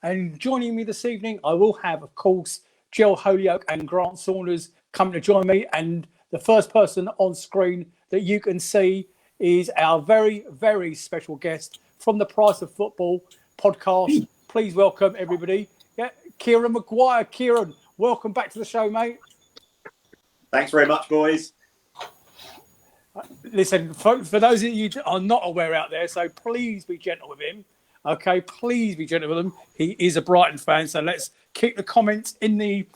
And joining me this evening, I will have, of course, Jel Holyoke and Grant Saunders coming to join me. And the first person on screen that you can see is our very, very special guest from the Price of Football podcast. Please welcome everybody. Yeah, Kieran Maguire. Kieran, welcome back to the show, mate. Thanks very much, boys. Listen, for those of you who are not aware out there, so please be gentle with him. Okay, please be gentle with him. He is a Brighton fan, so let's keep the comments in the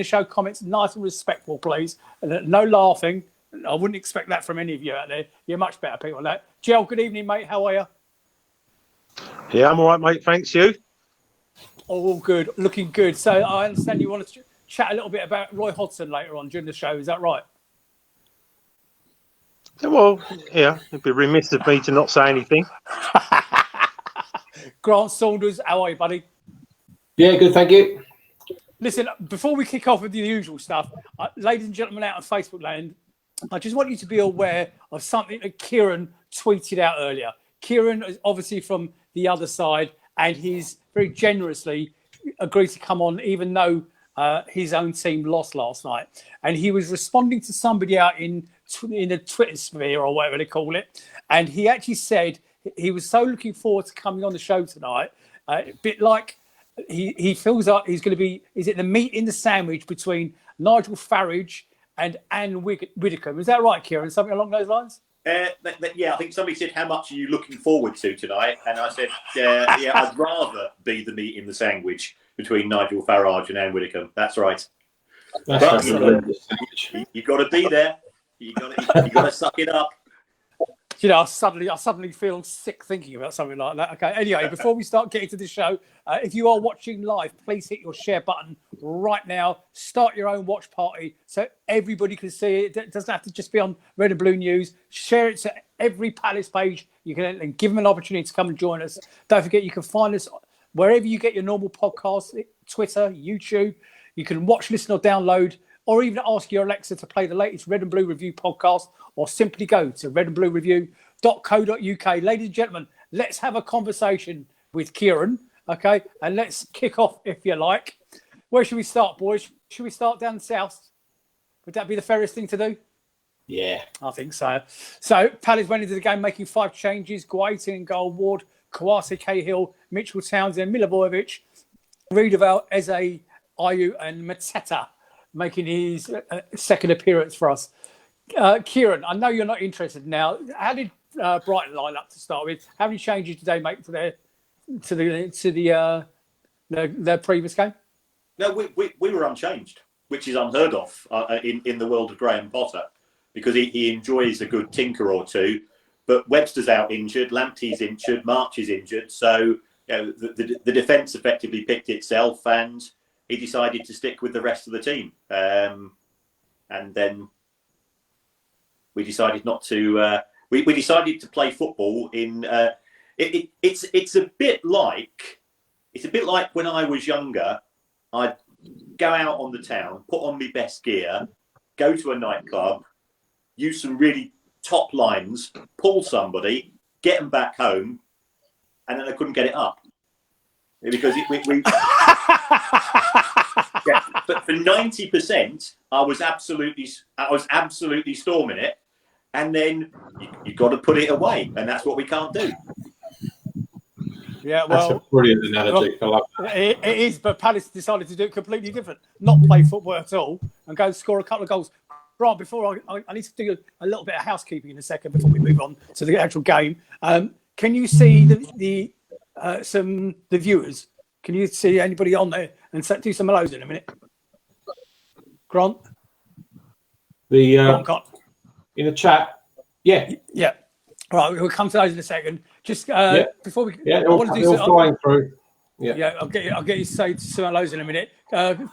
show comments nice and respectful, please. No laughing. I wouldn't expect that from any of you out there. You're much better people than that. Jel, good evening, mate. How are you? Yeah, I'm all right, mate. Thanks, you. All good, looking good. So I understand you want to chat a little bit about Roy Hodgson later on during the show. Is that right? Well, yeah, it'd be remiss of me to not say anything. Grant Saunders, how are you, buddy? Yeah, good, thank you. Listen, before we kick off with the usual stuff, ladies and gentlemen out on Facebook land, I just want you to be aware of something that Kieran tweeted out earlier. Kieran is obviously from the other side, and he's very generously agreed to come on, even though his own team lost last night. And he was responding to somebody out in the Twitter sphere or whatever they call it. And he actually said he was so looking forward to coming on the show tonight, a bit like he feels like he's going to be, is it the meat in the sandwich between Nigel Farage and Anne Widdecombe? Is that right, Kieran? Something along those lines? Yeah, I think somebody said, how much are you looking forward to tonight? And I said, yeah, I'd rather be the meat in the sandwich between Nigel Farage and Anne Widdecombe. That's right. That's You've got to be there. You've got to suck it up. You know, I suddenly feel sick thinking about something like that. Okay. Anyway, before we start getting to the show, if you are watching live, please hit your share button right now. Start your own watch party so everybody can see it. It doesn't have to just be on Red and Blue News. Share it to every Palace page. You can and give them an opportunity to come and join us. Don't forget, you can find us wherever you get your normal podcasts, Twitter, YouTube. You can watch, listen, or download, or even ask your Alexa to play the latest Red and Blue Review podcast, or simply go to redandbluereview.co.uk. Ladies and gentlemen, let's have a conversation with Kieran, okay? And let's kick off, if you like. Where should we start, boys? Should we start down south? Would that be the fairest thing to do? Yeah. I think so. So, Palace went into the game making 5 changes. Guaita in goal, Ward, Kawase, Cahill, Mitchell Townsend, Milivojevic, Riedewald, Eze, Ayew and Mateta making his second appearance for us. Kieran, I know you're not interested now. How did Brighton line up to start with? How many changes did they make to their previous game? No, we were unchanged, which is unheard of in the world of Graham Potter, because he enjoys a good tinker or two. But Webster's out injured, Lamptey's injured, March is injured. So the defence effectively picked itself, and he decided to stick with the rest of the team. And then we decided not to. We decided to play football in. It's a bit like when I was younger. I'd go out on the town, put on my best gear, go to a nightclub, use some really top lines, pull somebody, get them back home, and then I couldn't get it up because we yeah, but for 90%, I was absolutely storming it, and then you got to put it away, and that's what we can't do. Yeah, well, that's a brilliant analogy. I love that. It is, but Palace decided to do it completely different, not play football at all, and go score a couple of goals. Right, before I need to do a little bit of housekeeping in a second before we move on to the actual game. Can you see the viewers? Can you see anybody on there? And do some hellos in a minute. Grant? In the chat. Yeah. Yeah. All right, we'll come to those in a second. Just before we... Yeah, they're all flying through. Yeah, I'll get you to say some hellos in a minute.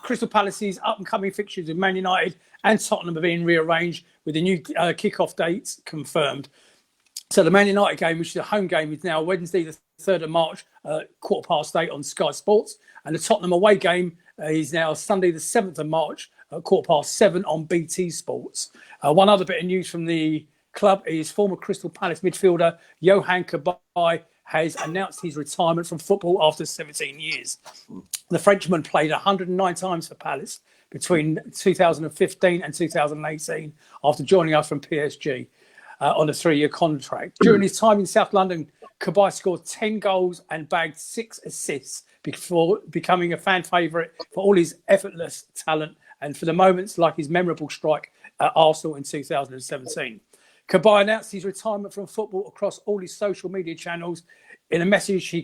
Crystal Palace's up-and-coming fixtures with Man United and Tottenham are being rearranged with the new kick-off dates confirmed. So the Man United game, which is a home game, is now Wednesday the 3rd of March, 8:15 on Sky Sports. And the Tottenham away game is now Sunday the 7th of March at 7:15 on BT Sports. One other bit of news from the club is former Crystal Palace midfielder Johan Cabaye has announced his retirement from football after 17 years. The Frenchman played 109 times for Palace between 2015 and 2018 after joining us from PSG on a 3-year contract. During his time in South London, Cabaye scored 10 goals and bagged 6 assists before becoming a fan favourite for all his effortless talent and for the moments like his memorable strike at Arsenal in 2017. Cabaye announced his retirement from football across all his social media channels. In a message, he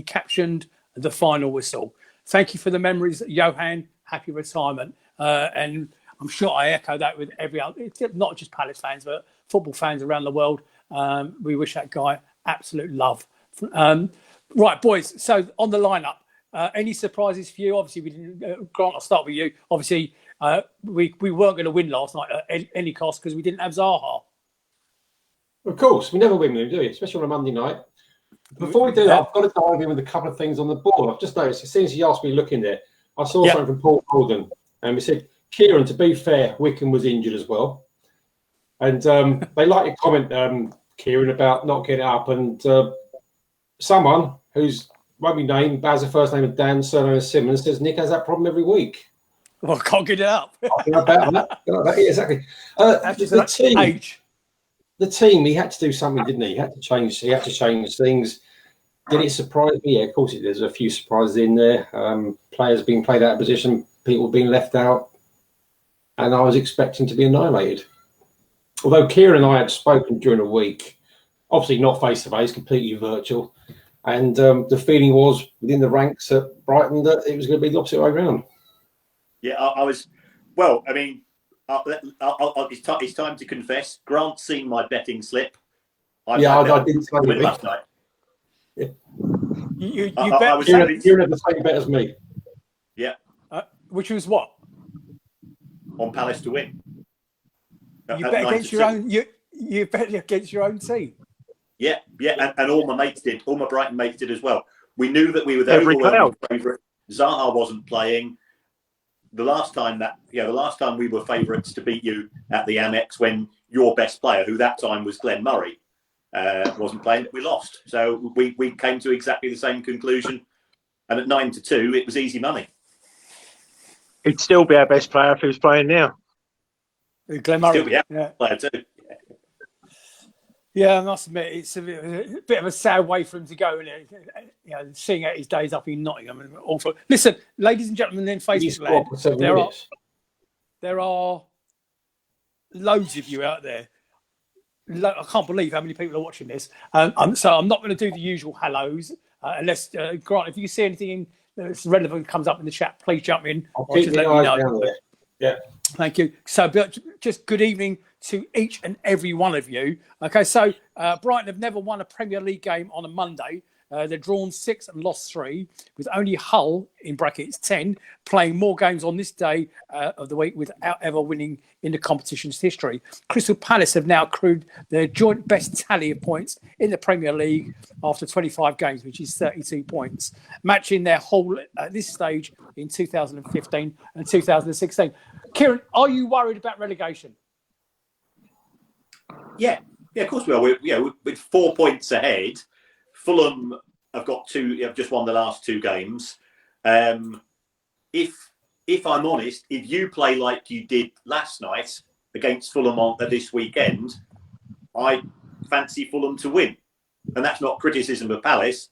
captioned the final whistle. Thank you for the memories, Johan. Happy retirement. And I'm sure I echo that with every other, not just Palace fans, but football fans around the world. We wish that guy absolute love. Right, boys. So on the lineup, any surprises for you? Obviously, we didn't. Grant, I'll start with you. Obviously, we weren't going to win last night at any cost because we didn't have Zaha. Of course, we never win, do we? Especially on a Monday night. Before we do that, I've got to dive in with a couple of things on the board. I've just noticed, as soon as you asked me to look in there, I saw something from Paul Golden, and we said, Kieran, to be fair, Wickham was injured as well. And they like your comment, Kieran, about not getting up. And someone who's won't be named, has a first name of Dan, surname of Simmons, says Nick has that problem every week. Well, I can't get it up. About that. Yeah, exactly. The team. Age. The team, he had to do something, didn't he? He had to change things. Did it surprise me? Yeah, of course it did. There's a few surprises in there. Players being played out of position, people being left out. And I was expecting to be annihilated. Although Kieran and I had spoken during the week, obviously not face-to-face, completely virtual. And the feeling was within the ranks at Brighton that it was going to be the opposite way around. Yeah, I was... Well, I mean... it's time to confess. Grant's seen my betting slip. I didn't win last night. Yeah. You bet. You're at the same bet as me. Yeah. Which was what? On Palace to win. You bet against your own. You bet against your own team. Yeah, and all my mates did. All my Brighton mates did as well. We knew that we were the overwhelming favourite. Zaha wasn't playing. The last time we were favourites to beat you at the Amex when your best player, who that time was Glenn Murray, wasn't playing, we lost. So we came to exactly the same conclusion. And at 9-2, it was easy money. He'd still be our best player if he was playing now. Glenn Murray, still be our player too. Yeah, I must admit, it's a bit of a sad way for him to go, and seeing out his days up in Nottingham. And also, listen, ladies and gentlemen, in Facebook land, there are loads of you out there. I can't believe how many people are watching this. So I'm not going to do the usual hellos, unless, Grant, if you see anything that's relevant comes up in the chat, please jump in. I'll keep just let me know. Yeah. Thank you. So just good evening to each and every one of you. Okay, so Brighton have never won a Premier League game on a Monday. They're drawn 6 and lost 3, with only Hull, in brackets 10, playing more games on this day of the week without ever winning in the competition's history. Crystal Palace have now accrued their joint best tally of points in the Premier League after 25 games, which is 32 points, matching their whole at this stage in 2015 and 2016. Kieran, are you worried about relegation? Yeah, of course we are. With 4 points ahead. Fulham have just won the last 2 games. If I'm honest, if you play like you did last night against Fulham this weekend, I fancy Fulham to win. And that's not criticism of Palace.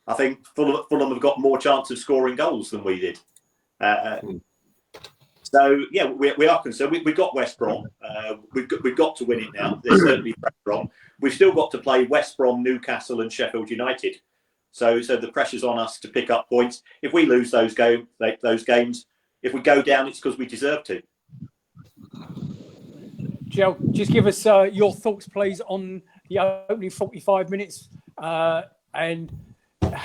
I think Fulham have got more chance of scoring goals than we did. So, yeah, we are concerned. We've got West Brom. We've got to win it now. There's certainly pressure on. We've still got to play West Brom, Newcastle and Sheffield United. So the pressure's on us to pick up points. If we lose those games, if we go down, it's because we deserve to. Jel, just give us your thoughts, please, on the opening 45 minutes. And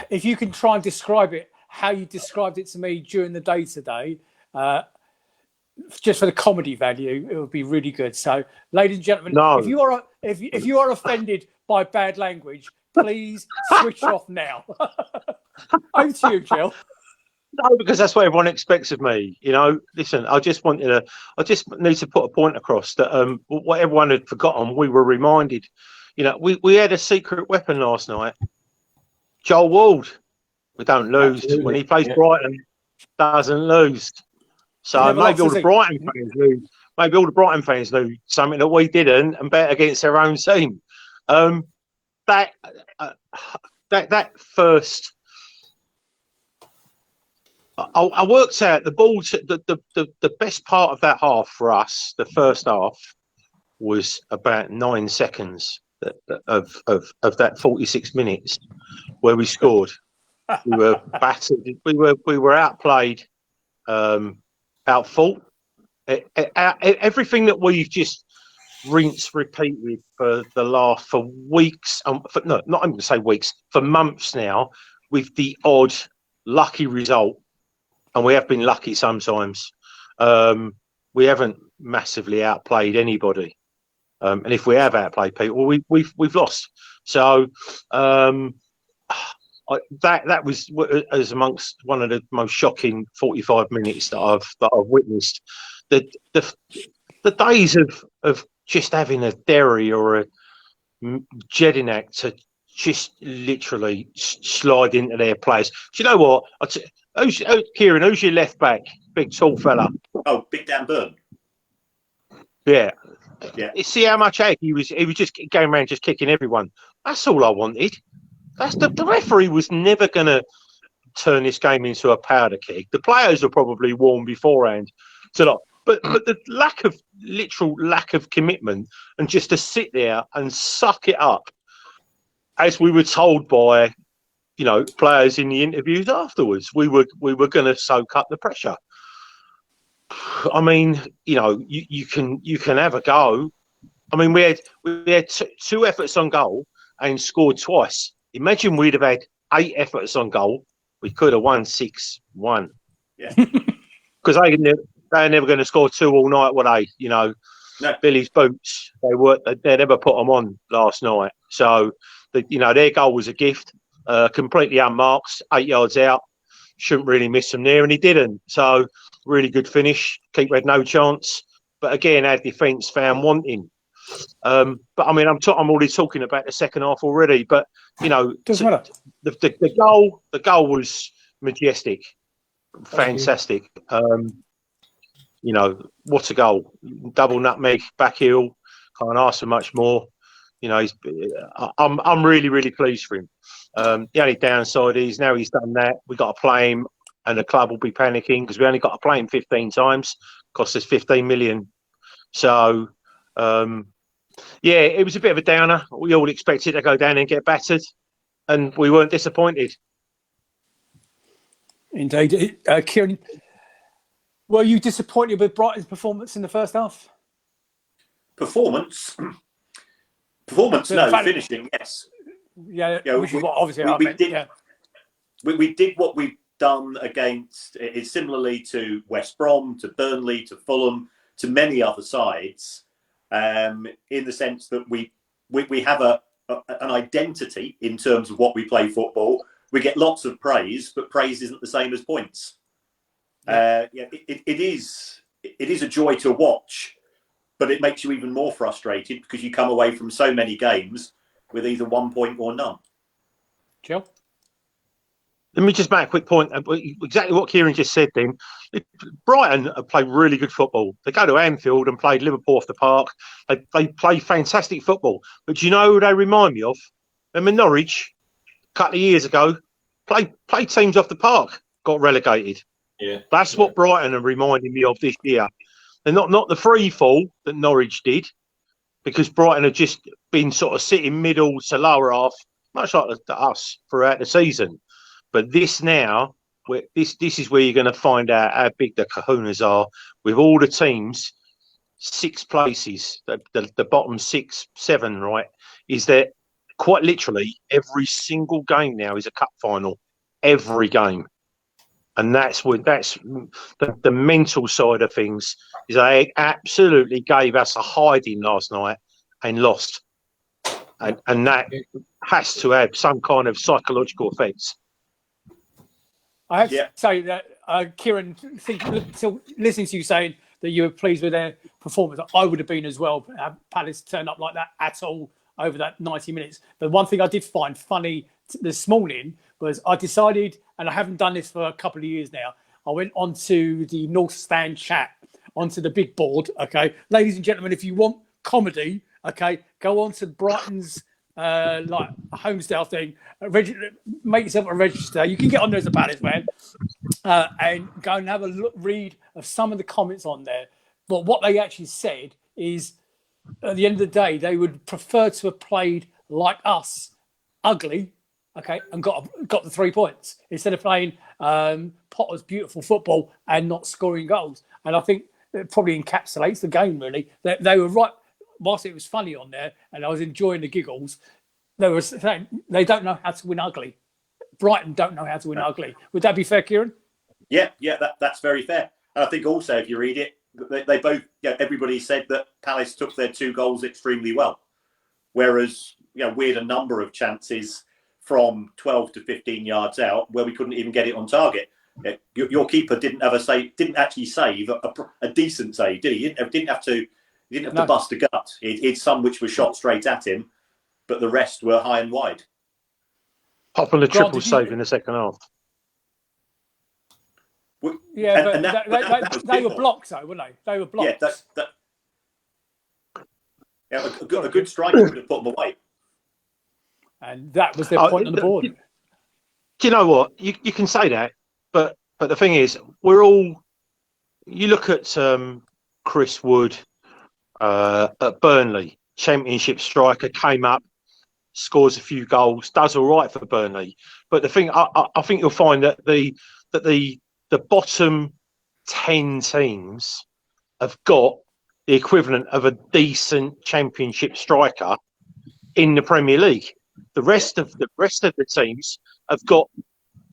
if you can try and describe it, how you described it to me during the day today, just for the comedy value, it would be really good. So, ladies and gentlemen, if you are offended by bad language, please switch off now. Over to you, Jill. No, because that's what everyone expects of me. Listen, I just need to put a point across that what everyone had forgotten, we were reminded. We had a secret weapon last night. Joel Ward, we don't lose. Absolutely. When he plays Yeah. Brighton, doesn't lose. So Never maybe lost, all has the he? Brighton fans knew. Maybe all the Brighton fans knew something that we didn't, and bet against their own team. That first, I worked out the balls. The best part of that half for us, the first half, was about 9 seconds of that 46 minutes where we scored. We were battered. We were outplayed, outfought. Everything that we've just rinse repeated for weeks. Not I'm going to say weeks, for months now, with the odd lucky result, and we have been lucky sometimes. We haven't massively outplayed anybody, and if we have outplayed people, we've lost. So that was as amongst one of the most shocking 45 minutes that I've witnessed. The days of just having a Derry or a Jedinak to just literally slide into their players. Do you know what? Kieran, who's your left back? Big tall fella. Oh, Big Dan Burn. Yeah. Yeah. You see how much egg he was just going around just kicking everyone. That's all I wanted. That's the referee was never going to turn this game into a powder keg. The players were probably warned beforehand to not. But the literal lack of commitment, and just to sit there and suck it up, as we were told by, players in the interviews afterwards, we were going to soak up the pressure. I mean, you can have a go. I mean, we had two efforts on goal and scored twice. Imagine we'd have had 8 efforts on goal, we could have won 6-1. Yeah, because they're never going to score 2 all night, were they? No. Billy's boots. They never put them on last night. So, their goal was a gift, completely unmarked, 8 yards out. Shouldn't really miss them there, and he didn't. So, really good finish. Keeper had no chance, but again, our defence found wanting. But I mean, I'm already talking about the second half already. But doesn't matter. The goal was majestic, fantastic. What a goal! Double nutmeg, back heel. Can't ask for much more. I'm really, really pleased for him. The only downside is now he's done that, we've got to play him, and the club will be panicking because we only got to play him 15 times. Cost us 15 million. So, it was a bit of a downer. We all expected to go down and get battered, and we weren't disappointed. Indeed. Kieran, were you disappointed with Brighton's performance in the first half? Performance, no. Finishing, yes. Yeah, we did what we've done against it similarly to West Brom, to Burnley, to Fulham, to many other sides, in the sense that we have an identity in terms of what we play football. We get lots of praise, but praise isn't the same as points. It is a joy to watch, but it makes you even more frustrated because you come away from so many games with either 1 point or none. Jill? Let me just make a quick point. Exactly what Kieran just said then. Brighton have played really good football. They go to Anfield and played Liverpool off the park. They play fantastic football. But do you know who they remind me of? Remember Norwich, a couple of years ago, played teams off the park, got relegated. Yeah, That's what Brighton are reminding me of this year. They're not the free fall that Norwich did, because Brighton have just been sort of sitting middle to lower half, much like us throughout the season. But this now, this is where you're going to find out how big the kahunas are with all the teams. 6 places, the bottom 6, 7, right? Is that quite literally every single game now is a cup final, every game. And that's the mental side of things. Is they absolutely gave us a hiding last night and lost, and that has to have some kind of psychological effects. I have to say that, Kieran, listening to you saying that you were pleased with their performance, I would have been as well. Palace turned up like that at all over that 90 minutes. But one thing I did find funny this morning was I decided, and I haven't done this for a couple of years now. I went onto the North Stand chat, onto the big board. Okay, ladies and gentlemen, if you want comedy, okay, go on to Brighton's like Homestyle thing. Make yourself a register. You can get on there as a Palace fan, and go and have a read of some of the comments on there. But what they actually said is, at the end of the day, they would prefer to have played like us, ugly, okay, and got the 3 points instead of playing Potter's beautiful football and not scoring goals. And I think it probably encapsulates the game, really. They were right. Whilst it was funny on there and I was enjoying the giggles, they were saying they don't know how to win ugly. Brighton don't know how to win ugly. Would that be fair, Kieran? Yeah, that's very fair. And I think also, if you read it, they both, everybody said that Palace took their 2 goals extremely well. Whereas, we had a number of chances from 12 to 15 yards out where we couldn't even get it on target. Your keeper didn't actually save a decent save, did he? He didn't have to bust a gut. It's some which were shot straight at him, but the rest were high and wide. Popping a triple save in the second half. Yeah, but they were blocked, though, weren't they? They were blocked. Yeah, a good striker would have put them away. And that was their point on the board. Do you know what? You can say that, but the thing is, we're all. You look at Chris Wood at Burnley, Championship striker, came up, scores a few goals, does all right for Burnley. But the thing, I think you'll find that the bottom 10 teams have got the equivalent of a decent Championship striker in the Premier League. The rest of the teams have got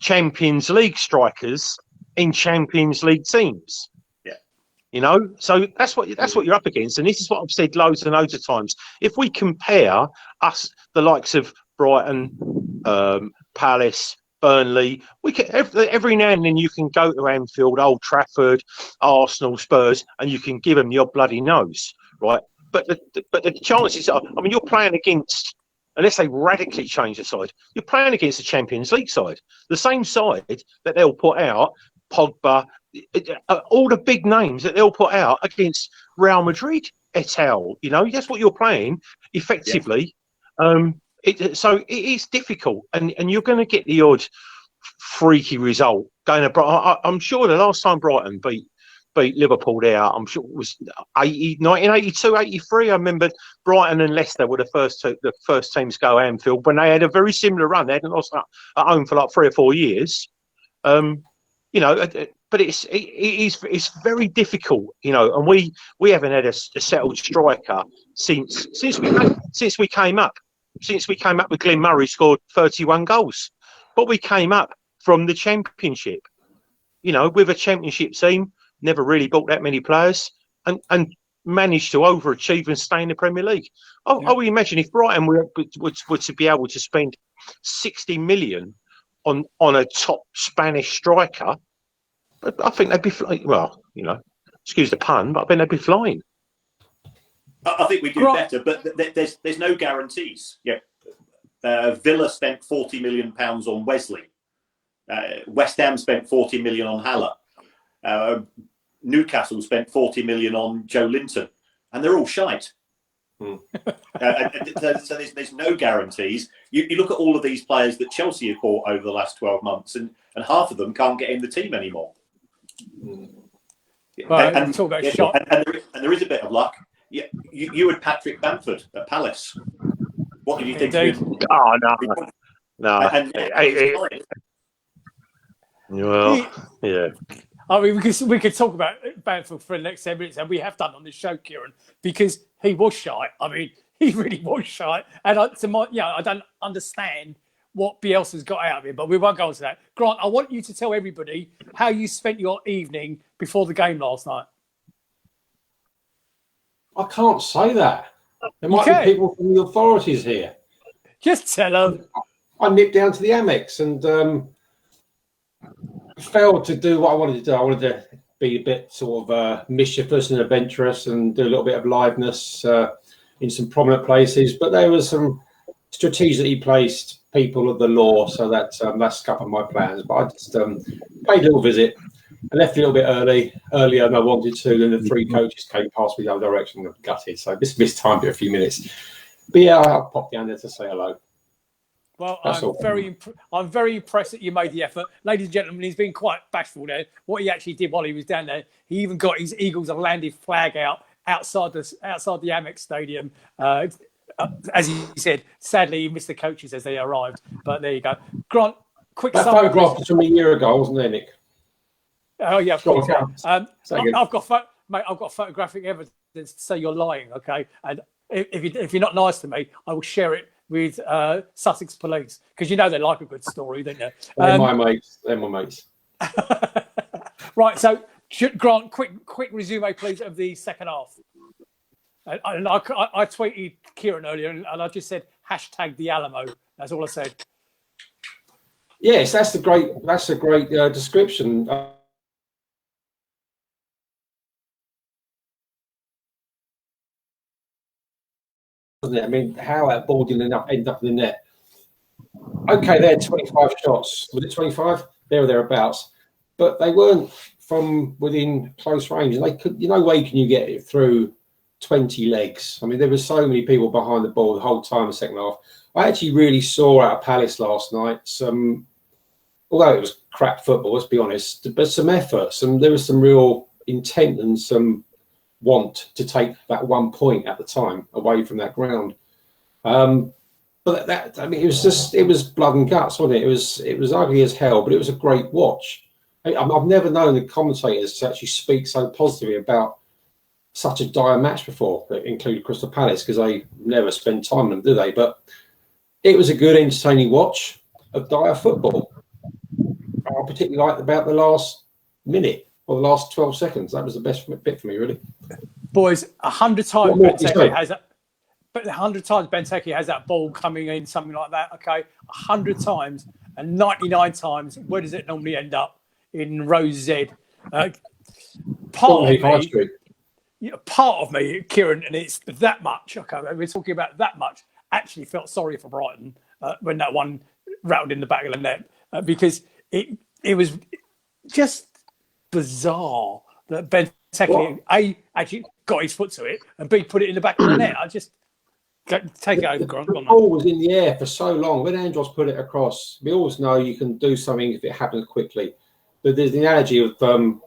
Champions League strikers in Champions League teams. Yeah. So that's what you're up against, and this is what I've said loads and loads of times. If we compare us, the likes of Brighton, Palace, Burnley, we can every now and then you can go to Anfield, Old Trafford, Arsenal, Spurs, and you can give them your bloody nose, right? But the chances are, you're playing against, unless they radically change the side, you're playing against the Champions League side, the same side that they'll put out, Pogba, all the big names that they'll put out against Real Madrid, et al. That's what you're playing effectively. Yeah. So it is difficult, and you're going to get the odd freaky result going to. I'm sure the last time Brighton beat Liverpool there, I'm sure it was 1982, 83. I remember Brighton and Leicester were the first teams to go Anfield when they had a very similar run. They hadn't lost at home for like 3 or 4 years. But it's very difficult, and we haven't had a settled striker since we came up. Since we came up with Glenn Murray, scored 31 goals, but we came up from the Championship, with a Championship team, never really bought that many players, and managed to overachieve and stay in the Premier League. I would imagine if Brighton were to be able to spend 60 million on a top Spanish striker, I think they'd be excuse the pun, but I think they'd be flying. I think we do better, but there's no guarantees. Yeah, Villa spent £40 million on Wesley. West Ham spent 40 million on Haller. Newcastle spent 40 million on Joe Linton, and they're all shite. So there's no guarantees. You look at all of these players that Chelsea have bought over the last 12 months, and half of them can't get in the team anymore. Right, and there is a bit of luck. Yeah, you had Patrick Bamford at Palace. What did you think? Oh no. Yeah. We could talk about Bamford for the next 10 minutes, and we have done on this show, Kieran, because he was shy. He really was shy, and I don't understand what Bielsa's got out of him, but we won't go into that. Grant, I want you to tell everybody how you spent your evening before the game last night. I can't say that. There might be people from the authorities here. Just tell them. I nipped down to the Amex and failed to do what I wanted to do. I wanted to be a bit sort of mischievous and adventurous and do a little bit of liveness in some prominent places. But there was some strategically placed people of the law, so that's a couple of my plans. But I just paid a little visit. I left a little bit earlier than I wanted to. Then the three coaches came past me the other direction and gutted. So just missed time for a few minutes. But yeah, I'll pop down there to say hello. Well, I'm very impressed that you made the effort. Ladies and gentlemen, he's been quite bashful there. What he actually did while he was down there, he even got his Eagles of landed flag outside the Amex Stadium. As he said, sadly, he missed the coaches as they arrived. But there you go. Grant, quick that summary. photograph was from a year ago, wasn't there, Nick? Oh, yeah, of course. I've got photographic evidence to say you're lying, okay? And if you're not nice to me, I will share it with Sussex Police, because you know they like a good story, don't you? They're my mates. They're my mates. Right, so Grant, quick resume, please, of the second half. And I tweeted Kieran earlier, and I just said #the Alamo. That's all I said. Yes, that's a great description. Wasn't it? I mean, how that ball didn't end up in the net. Okay, they had 25 shots. Was it 25? There or thereabouts. But they weren't from within close range. And they could, no way can you get it through 20 legs. I mean, there were so many people behind the ball the whole time in the second half. I actually really saw out of Palace last night although it was crap football, let's be honest, but some effort. There was some real intent and some want to take that 1 point at the time away from that ground. But it was blood and guts, wasn't it? It was ugly as hell, but it was a great watch. I've never known the commentators to actually speak so positively about such a dire match before, that included Crystal Palace, because they never spend time on them, do they? But it was a good, entertaining watch of dire football. I particularly liked about the last minute or the last 12 seconds. That was the best bit for me, really. Boys, 100 times Benteke has that. But 100 times Benteke has that ball coming in, something like that. Okay, 100 times, and 99 times, where does it normally end up? In row Z. Part of me, Kieran, and it's that much. Okay, we're talking about that much. Actually, felt sorry for Brighton when that one rattled in the back of the net, because it was just bizarre that Benteke A actually got his foot to it, and B put it in the back of the net. I just take it over, Grant. The ball was in the air for so long. When Andros put it across, we always know you can do something if it happens quickly. But there's the analogy of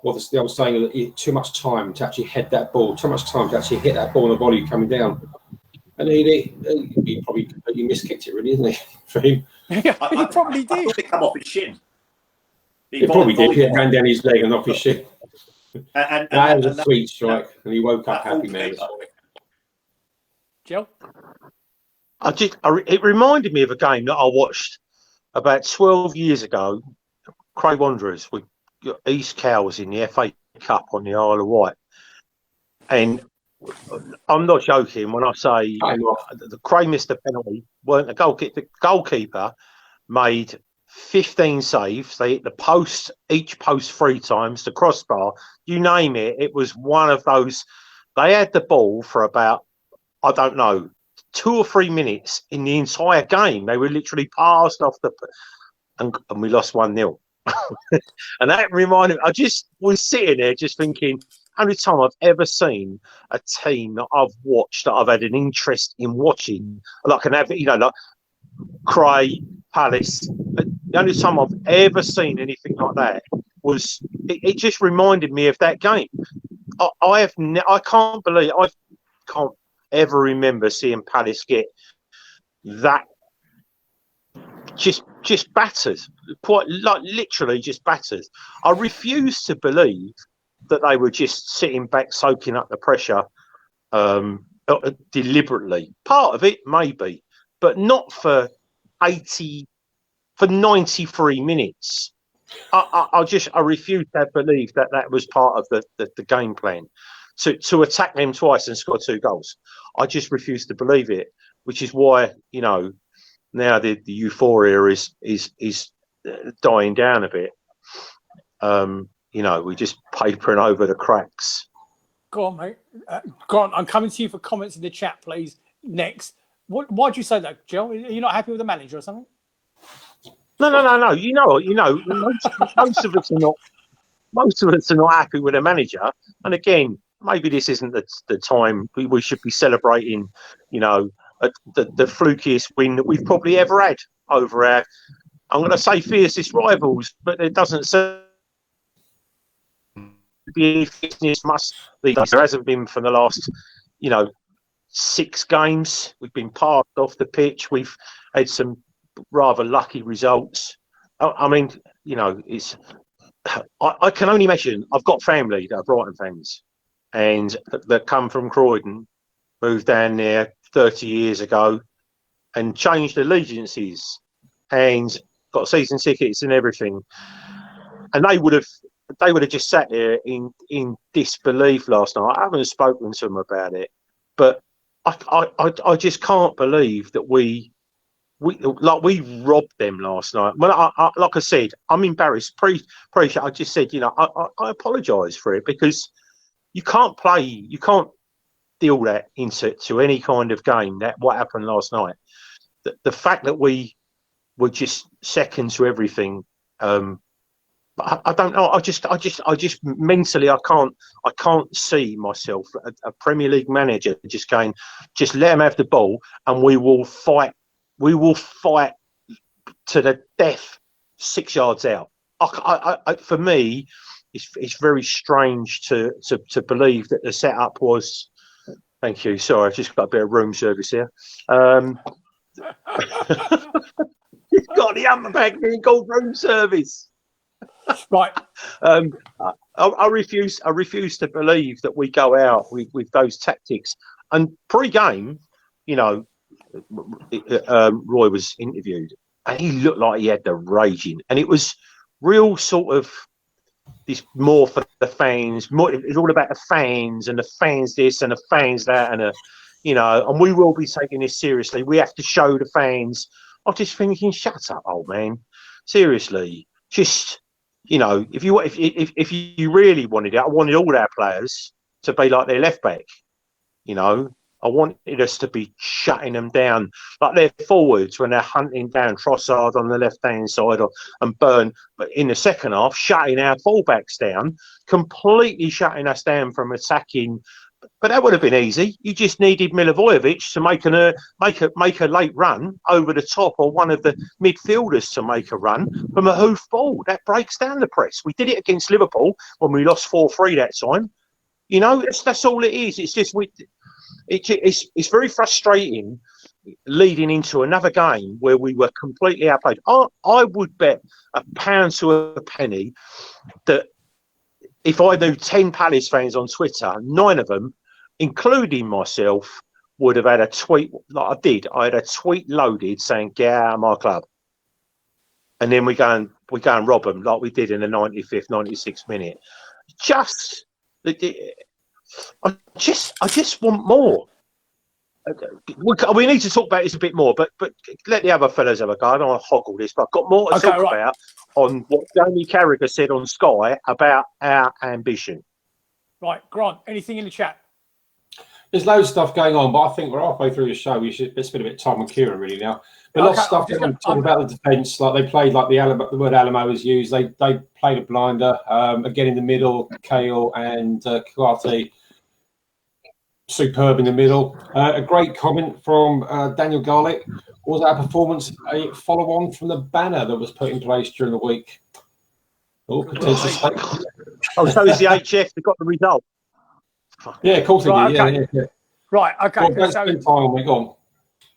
what the old saying, too much time to actually head that ball, too much time to actually hit that ball on the volley coming down. And he probably completely miskicked it, really, isn't he? For him. Yeah, he probably did. I thought it come off his shin. He probably did. It ran down his leg and off his shin. And that was a sweet strike, and he woke up happy, man. Joe? It reminded me of a game that I watched about 12 years ago. Cray Wanderers with East Cows in the FA Cup on the Isle of Wight. And I'm not joking when I say the Cray missed a penalty. Weren't the goalkeeper made 15 saves. They hit the post, each post 3 times, the crossbar, you name it. It was one of those. They had the ball for about, I don't know, 2 or 3 minutes in the entire game. They were literally passed off and we lost 1-0. And that reminded me, I just was sitting there just thinking, only time I've ever seen a team that I've watched, that I've had an interest in watching, like like Cray, Palace. The only time I've ever seen anything like that was, it just reminded me of that game. I can't ever remember seeing Palace get that just battered, quite like literally just battered. I refuse to believe that they were just sitting back, soaking up the pressure deliberately. Part of it, maybe, but not for 93 minutes. I refuse to believe that was part of the game plan to attack them twice and score 2 goals. I just refuse to believe it, which is why, now the euphoria is dying down a bit. We're just papering over the cracks. Go on, mate. Grant, I'm coming to you for comments in the chat, please. Next. Why'd you say that, Joe? Are you not happy with the manager or something? No. You know, most of us are not. Most of us are not happy with a manager. And again, maybe this isn't the time we should be celebrating. You know, the flukiest win that we've probably ever had over our. I'm going to say fiercest rivals, but it doesn't seem to be any fierceness. There hasn't been for the last, 6 games. We've been parked off the pitch. We've had some rather lucky results. I mean, it's. I can only imagine. I've got family that are Brighton fans, and that come from Croydon, moved down there 30 years ago, and changed allegiances, and got season tickets and everything. And they would have just sat there in disbelief last night. I haven't spoken to them about it, but I just can't believe that we robbed them last night. Well, like I said, I'm embarrassed. I just said, I apologise for it, because you can't deal that into any kind of game. That what happened last night. The fact that we were just second to everything. I don't know. I just mentally, I can't see myself a Premier League manager just going, just let them have the ball and we will fight. We will fight to the death 6 yards out. For me, it's very strange to believe that the setup was. Thank you. Sorry, I've just got a bit of room service here. You've got the upper back being called room service. Right. I refuse to believe that we go out with those tactics. And pre-game, Roy was interviewed and he looked like he had the raging, and it was real sort of this more for the fans. It's all about the fans and the fans this and the fans that, and and we will be taking this seriously. We have to show the fans. I'm just thinking, shut up, old man. Seriously, just if you really wanted it, I wanted all our players to be like their left back. I wanted us to be shutting them down like their forwards when they're hunting down Trossard on the left-hand side and Burn. But in the second half, shutting our fullbacks down, completely shutting us down from attacking. But that would have been easy. You just needed Milivojevic to make a late run over the top, or one of the midfielders to make a run from a hoof ball. That breaks down the press. We did it against Liverpool when we lost 4-3 that time. That's all it is. It's just it's very frustrating leading into another game where we were completely outplayed. I would bet £1 to a penny that if I knew 10 Palace fans on Twitter, 9 of them, including myself, would have had a tweet like I did. I had a tweet loaded saying, "Get out of my club," and then we go and rob them like we did in the 95th, 96th minute. I just want more. We need to talk about this a bit more, but let the other fellas have a go. I don't want to hoggle this, but I've got more to talk about on what Jamie Carragher said on Sky about our ambition. Right, Grant, anything in the chat? There's loads of stuff going on, but I think we're halfway through the show. We should spend a bit of time on Kieran really now. But lots of stuff talking about the defence. Like they played like the word Alamo was used. They played a blinder. Again in the middle, Kale and Kuate. Superb in the middle. A great comment from Daniel Garlick. Was our performance a follow-on from the banner that was put in place during the week? So is the HF that got the result? Yeah, of course right, it did. Yeah. Right, okay. Well, spend time on it. Go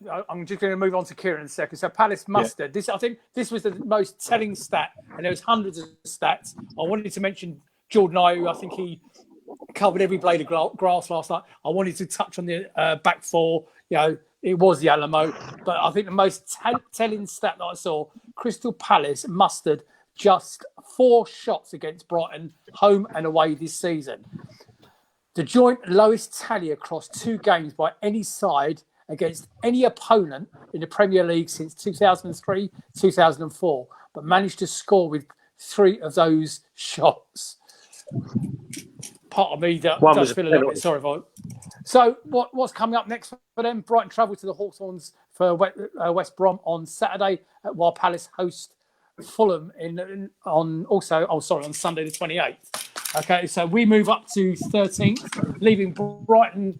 on. I'm just going to move on to Kieran in a second. So Palace mustered. I think this was the most telling stat, and there was hundreds of stats. I wanted to mention Jordan Ayew. I think he covered every blade of grass last night. I wanted to touch on the back four. It was the Alamo, but I think the most telling stat that I saw: Crystal Palace mustered just 4 shots against Brighton, home and away this season. The joint lowest tally across 2 games by any side against any opponent in the Premier League since 2003, 2004, but managed to score with 3 of those shots. Part of me that does feel a little bit sorry for it. So what's coming up next for them? Brighton travel to the Hawthorns for West Brom on Saturday, while Palace host Fulham on Sunday the 28th. Okay, so we move up to 13th, leaving Brighton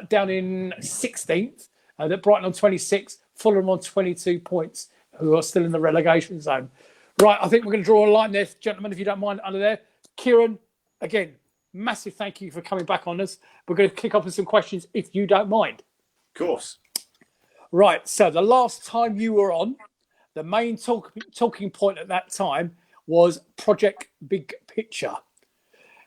down in 16th. That Brighton on 26, Fulham on 22 points, who are still in the relegation zone. Right, I think we're going to draw a line there, gentlemen, if you don't mind, under there. Kieran, again, massive thank you for coming back on us. We're going to kick off with some questions, if you don't mind. Of course. Right, so the last time you were on, the main talking point at that time was Project Big Picture.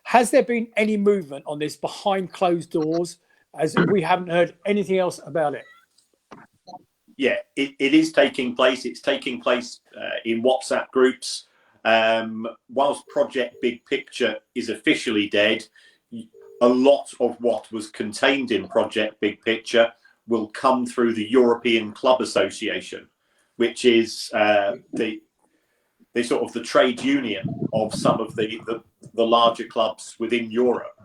Has there been any movement on this behind closed doors, as we haven't heard anything else about it? Yeah, it is taking place. It's taking place in WhatsApp groups. Whilst Project Big Picture is officially dead, a lot of what was contained in Project Big Picture will come through the European Club Association, which is the sort of the trade union of some of the larger clubs within Europe.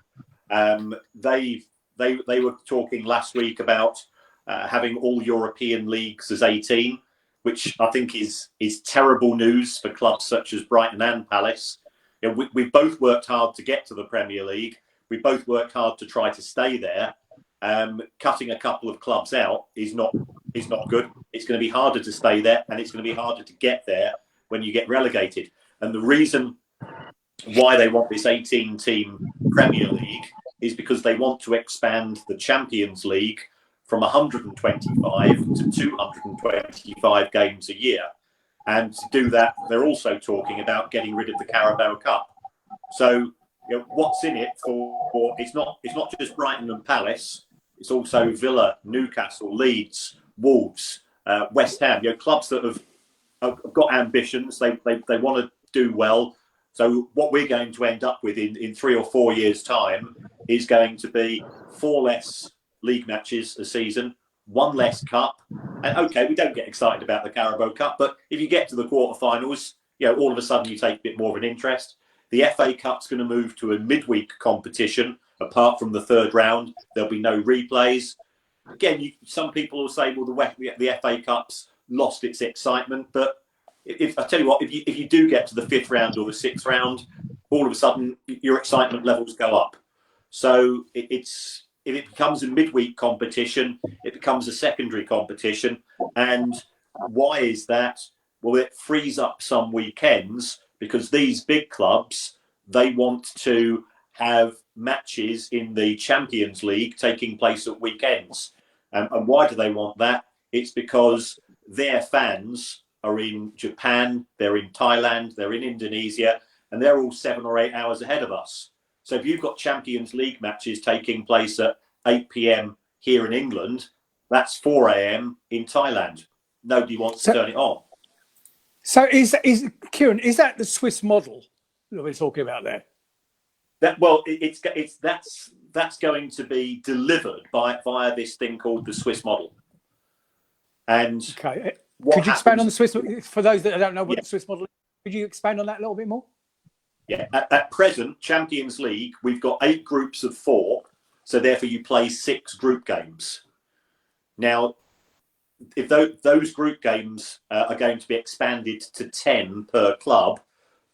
They were talking last week about having all European leagues as 18, which I think is terrible news for clubs such as Brighton and Palace. You know, we've both worked hard to get to the Premier League. We both worked hard to try to stay there. Cutting a couple of clubs out is not good. It's going to be harder to stay there, and it's going to be harder to get there when you get relegated. And the reason why they want this 18-team Premier League is because they want to expand the Champions League from 125 to 225 games a year. And to do that, they're also talking about getting rid of the Carabao Cup. So, you know, what's in it for it's not just Brighton and Palace. It's also Villa, Newcastle, Leeds, Wolves, West Ham. You know, clubs that have got ambitions. They want to do well. So what we're going to end up with in 3 or 4 years' time is going to be 4 less league matches a season, 1 less cup. And okay, we don't get excited about the Carabao Cup, but if you get to the quarterfinals, you know, all of a sudden you take a bit more of an interest. The FA Cup's going to move to a midweek competition. Apart from the third round, there'll be no replays. Again, some people will say, well, the FA Cup's lost its excitement. But if I tell you what, if you do get to the 5th round or the 6th round, all of a sudden your excitement levels go up. So if it becomes a midweek competition, it becomes a secondary competition. And why is that? Well, it frees up some weekends because these big clubs, they want to have matches in the Champions League taking place at weekends. And why do they want that? It's because their fans are in Japan, they're in Thailand, they're in Indonesia, and they're all 7 or 8 hours ahead of us. So if you've got Champions League matches taking place at 8 p.m. here in England, that's 4 a.m. in Thailand. Nobody wants to turn it on. So is Kieran, is that the Swiss model that we're talking about there? That's going to be delivered via this thing called the Swiss model. And okay, could you expand on the Swiss for those that don't know what the Swiss model is? Could you expand on that a little bit more? Yeah, at present, Champions League, we've got 8 groups of 4, so therefore you play 6 group games. Now, if those group games are going to be expanded to 10 per club,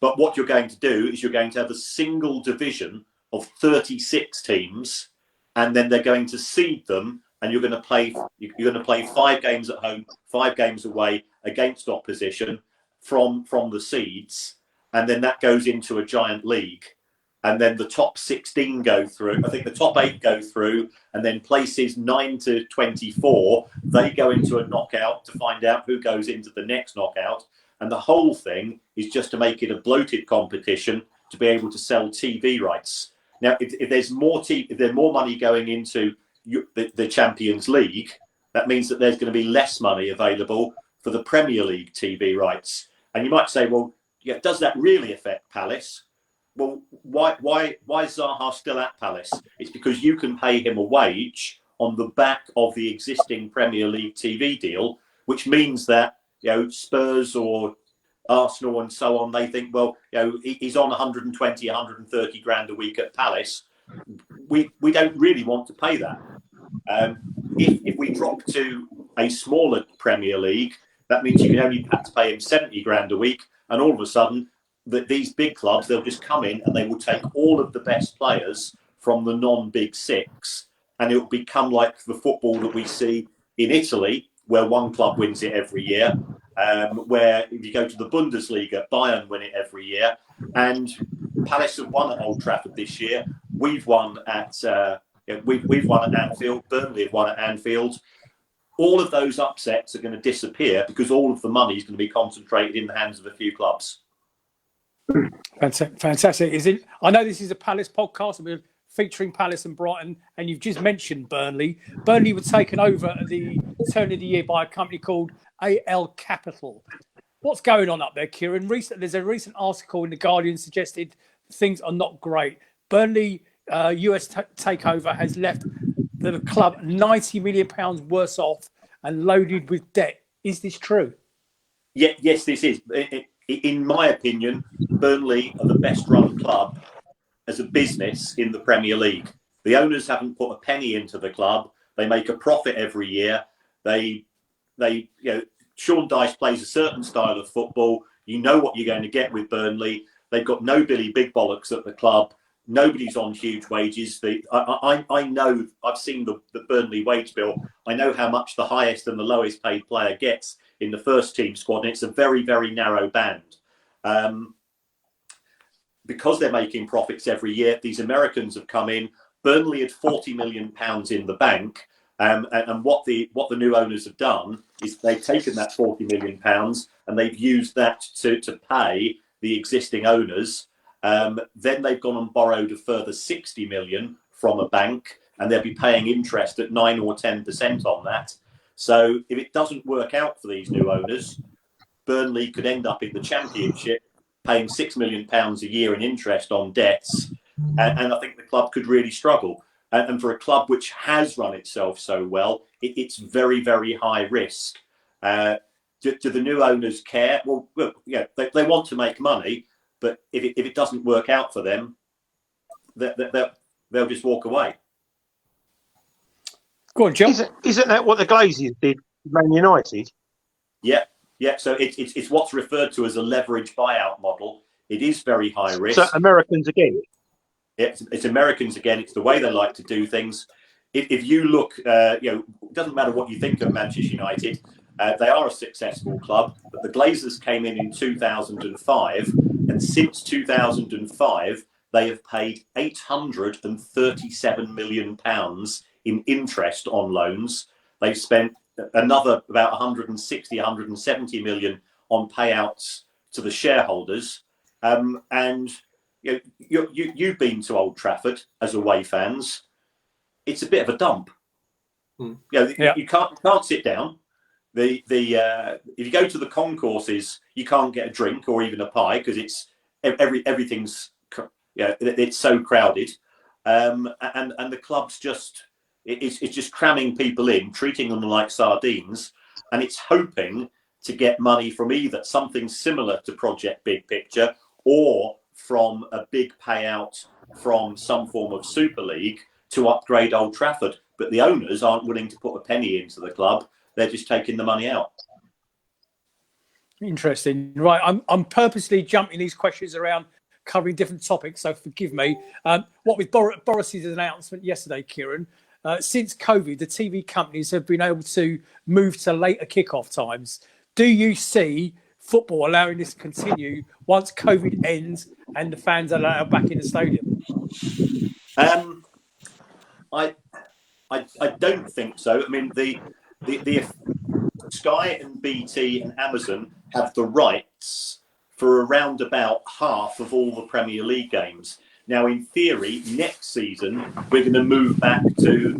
but what you're going to do is you're going to have a single division of 36 teams, and then they're going to seed them, and you're going to play 5 games at home, 5 games away against opposition from the seeds, and then that goes into a giant league. And then the top 16 go through. I think the top 8 go through, and then places 9 to 24, they go into a knockout to find out who goes into the next knockout. And the whole thing is just to make it a bloated competition to be able to sell TV rights. Now, if there's more money going into the Champions League, that means that there's going to be less money available for the Premier League TV rights. And you might say, well, yeah, does that really affect Palace? Well, why is Zaha still at Palace? It's because you can pay him a wage on the back of the existing Premier League TV deal, which means that, you know, Spurs or Arsenal and so on, they think, well, you know, he's on 120, 130 grand a week at Palace. We don't really want to pay that. If we drop to a smaller Premier League, that means you can only have to pay him 70 grand a week, and all of a sudden, these big clubs, they'll just come in and they will take all of the best players from the non-big six, and it will become like the football that we see in Italy, where one club wins it every year. Where if you go to the Bundesliga, Bayern win it every year, and Palace have won at Old Trafford this year. We've won at we've won at Anfield. Burnley have won at Anfield. All of those upsets are going to disappear because all of the money is going to be concentrated in the hands of a few clubs. Fantastic. Is it? I know this is a Palace podcast, and we're featuring Palace and Brighton, and you've just mentioned Burnley. Burnley were taken over at the turn of the year by a company called AL Capital. What's going on up there, Kieran? There's a recent article in The Guardian suggested things are not great. Burnley US takeover has left the club £90 million worse off and loaded with debt. Is this true? Yeah, yes, this is. In my opinion, Burnley are the best run club as a business in the Premier League. The owners haven't put a penny into the club. They make a profit every year. Sean Dyche plays a certain style of football. You know what you're going to get with Burnley. They've got no Billy Big Bollocks at the club. Nobody's on huge wages. I know, I've seen the Burnley wage bill. I know how much the highest and the lowest paid player gets in the first team squad, and it's a very, very narrow band. Because they're making profits every year, these Americans have come in. Burnley had £40 million in the bank. And what the new owners have done is they've taken that £40 million and they've used that to pay the existing owners. Then they've gone and borrowed a further £60 million from a bank, and they'll be paying interest at 9 or 10% on that. So if it doesn't work out for these new owners, Burnley could end up in the Championship paying £6 million a year in interest on debts. And I think the club could really struggle. And for a club which has run itself so well, it's very, very high risk. Do the new owners care? Well, yeah, they want to make money, but if it doesn't work out for them, they'll just walk away. Go on, Jel. Isn't that what the Glazers did with Man United? Yeah. So it's what's referred to as a leverage buyout model. It is very high risk. So Americans again. It's Americans again. It's the way they like to do things. If you look, it doesn't matter what you think of Manchester United. They are a successful club, but the Glazers came in 2005, and since 2005, they have paid £837 million in interest on loans. They've spent another about 170 million on payouts to the shareholders, and you've been to Old Trafford as away fans. It's a bit of a dump. You can't sit down. If you go to the concourses, you can't get a drink or even a pie because everything's it's so crowded, and the club's just it's just cramming people in, treating them like sardines, and it's hoping to get money from either something similar to Project Big Picture or from a big payout from some form of Super League to upgrade Old Trafford. But the owners aren't willing to put a penny into the club. They're just taking the money out. Interesting. Right. I'm purposely jumping these questions around, covering different topics, so forgive me. What with Boris's announcement yesterday, Kieran, since COVID, the TV companies have been able to move to later kickoff times. Do you see football allowing this to continue once COVID ends and the fans are allowed back in the stadium? I don't think so. I mean, the Sky and BT and Amazon have the rights for around about half of all the Premier League games. Now, in theory, next season, we're going to move back to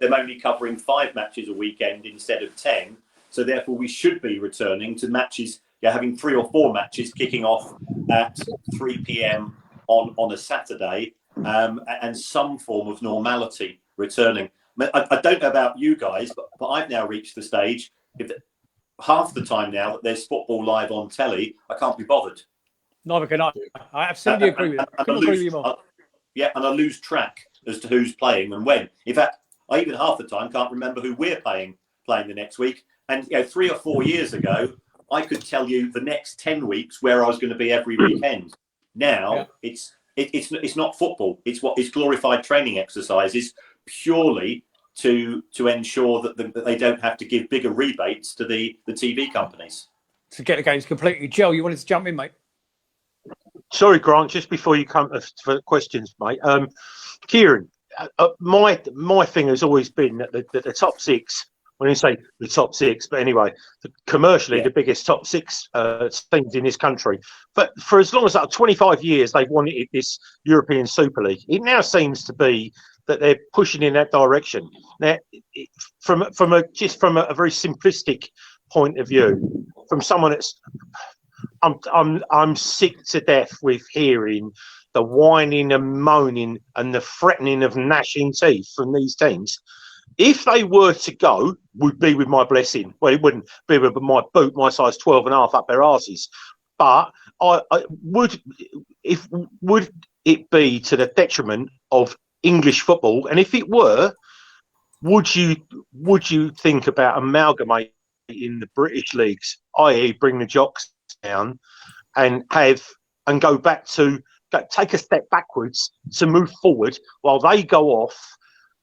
them only covering 5 matches a weekend instead of 10. So therefore, we should be returning to matches, having 3 or 4 matches kicking off at 3 p.m. on a Saturday, and some form of normality returning. I don't know about you guys, but I've now reached the stage, half the time now that there's football live on telly, I can't be bothered. Neither can I. I absolutely agree with that. I couldn't agree with you more. And I lose track as to who's playing and when. In fact, I even half the time can't remember who we're playing the next week. And 3 or 4 years ago, I could tell you the next 10 weeks where I was going to be every weekend. Now it's not football. It's glorified training exercises purely to ensure that they don't have to give bigger rebates to the TV companies. To get the games completely. Jel, you wanted to jump in, mate? Sorry, Grant, just before you come for questions, mate. Kieran, my thing has always been that the top six, when you say the top six, but anyway, commercially the biggest top six teams in this country. But for as long as 25 years, they've wanted this European Super League. It now seems to be that they're pushing in that direction. Now, from a very simplistic point of view, from someone that's, I'm sick to death with hearing the whining and moaning and the threatening of gnashing teeth from these teams. If they were to go, would be with my blessing. Well, it wouldn't be with my boot, my size 12 and a half up their arses. But would it be to the detriment of English football? And if it were, would you think about amalgamating the British leagues, i.e., bring the jocks down and go back to take a step backwards to move forward while they go off?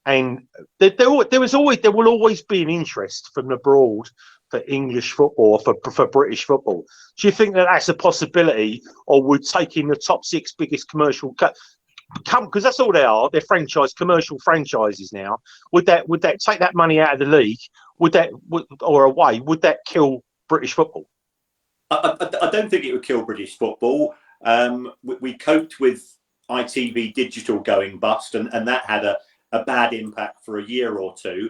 And there will always be an interest from abroad for English football, for British football. Do you think that that's a possibility, or would taking the top six biggest commercial because that's all they are, they're commercial franchises now? Would that take that money out of the league? Would that kill British football? I don't think it would kill British football. We coped with ITV Digital going bust, and that had a bad impact for a year or two.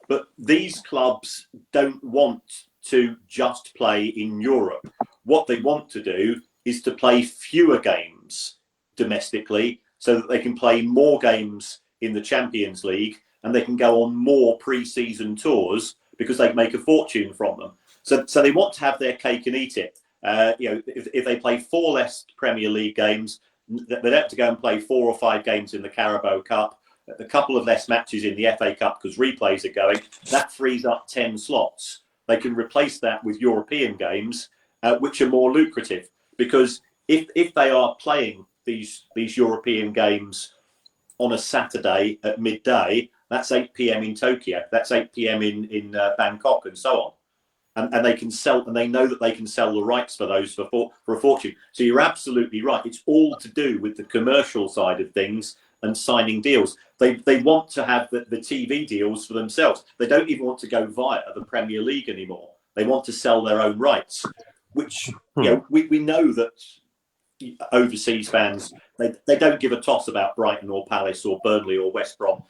But these clubs don't want to just play in Europe. What they want to do is to play fewer games domestically so that they can play more games in the Champions League, and they can go on more pre-season tours because they make a fortune from them. So they want to have their cake and eat it. If they play 4 less Premier League games, they don't have to go and play 4 or 5 games in the Carabao Cup, a couple of less matches in the FA Cup because replays are going. That frees up 10 slots. They can replace that with European games, which are more lucrative. Because if they are playing these European games on a Saturday at midday, that's 8 p.m. in Tokyo, that's 8 p.m. in Bangkok, and so on. And they can sell, and they know that they can sell the rights for those for a fortune. So you're absolutely right. It's all to do with the commercial side of things and signing deals. They want to have the TV deals for themselves. They don't even want to go via the Premier League anymore. They want to sell their own rights, which we know that overseas fans, they don't give a toss about Brighton or Palace or Burnley or West Brom.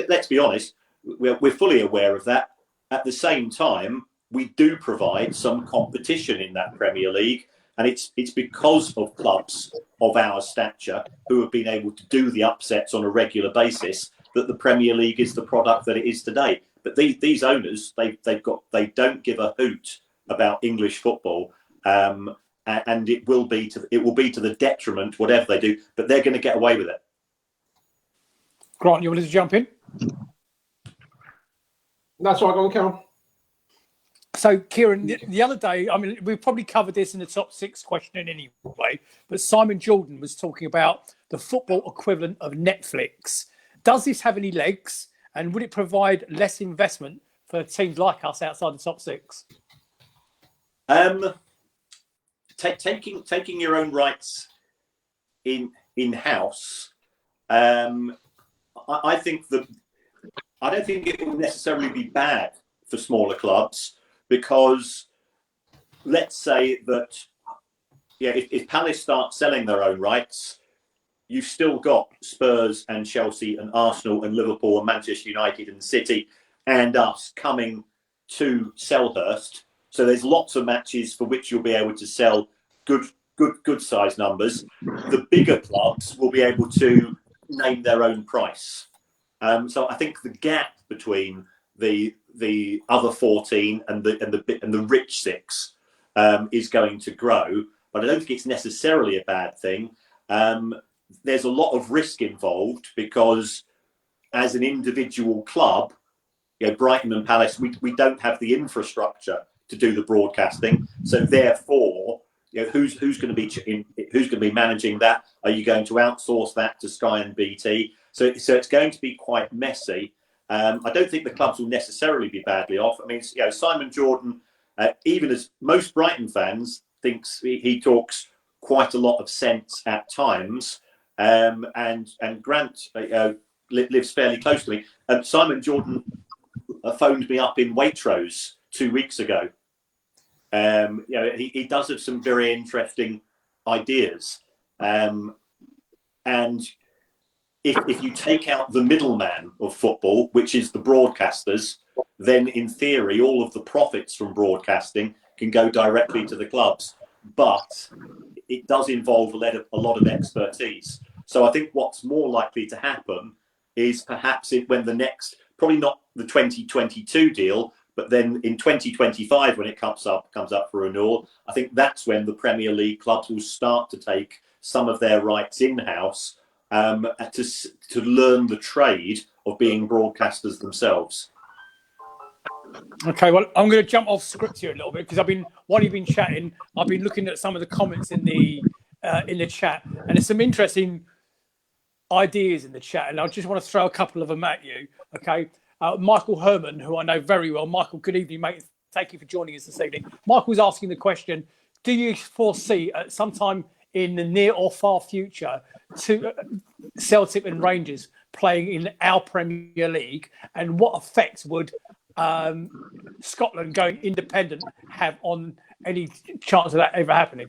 Let's be honest, we're fully aware of that. At the same time, we do provide some competition in that Premier League, and it's because of clubs of our stature who have been able to do the upsets on a regular basis that the Premier League is the product that it is today. But these owners, they don't give a hoot about English football, and it will be to the detriment whatever they do. But they're going to get away with it. Grant, you wanted to jump in? That's right, go on, Karen. So, Kieran, the other day, I mean, we probably covered this in the top 6 question anyway, but Simon Jordan was talking about the football equivalent of Netflix. Does this have any legs, and would it provide less investment for teams like us outside the top 6? Taking your own rights in-house, I think that I don't think it will necessarily be bad for smaller clubs. Because let's say that, if Palace start selling their own rights, you've still got Spurs and Chelsea and Arsenal and Liverpool and Manchester United and City and us coming to Selhurst. So there's lots of matches for which you'll be able to sell good size numbers. The bigger clubs will be able to name their own price. So I think the gap between the other 14 and the rich 6 is going to grow, but I don't think it's necessarily a bad thing. There's a lot of risk involved because as an individual club, Brighton and Palace, we don't have the infrastructure to do the broadcasting. So therefore, who's going to be managing that? Are you going to outsource that to Sky and BT? So it's going to be quite messy. I don't think the clubs will necessarily be badly off. I mean, Simon Jordan, even as most Brighton fans, thinks he talks quite a lot of sense at times. And Grant lives fairly close to me. Simon Jordan phoned me up in Waitrose 2 weeks ago. He does have some very interesting ideas. And if you take out the middleman of football, which is the broadcasters, then in theory, all of the profits from broadcasting can go directly to the clubs. But it does involve a lot of expertise. So I think what's more likely to happen is perhaps when the next, probably not the 2022 deal, but then in 2025, when it comes up for renewal, I think that's when the Premier League clubs will start to take some of their rights in-house to learn the trade of being broadcasters themselves. Okay, well, I'm going to jump off script here a little bit because while you've been chatting, I've been looking at some of the comments in the chat, and there's some interesting ideas in the chat, and I just want to throw a couple of them at you. Okay, Michael Herman, who I know very well. Michael, good evening, mate. Thank you for joining us this evening. Michael's asking the question: do you foresee at some time in the near or far future to Celtic and Rangers playing in our Premier League, and what effect would Scotland going independent have on any chance of that ever happening?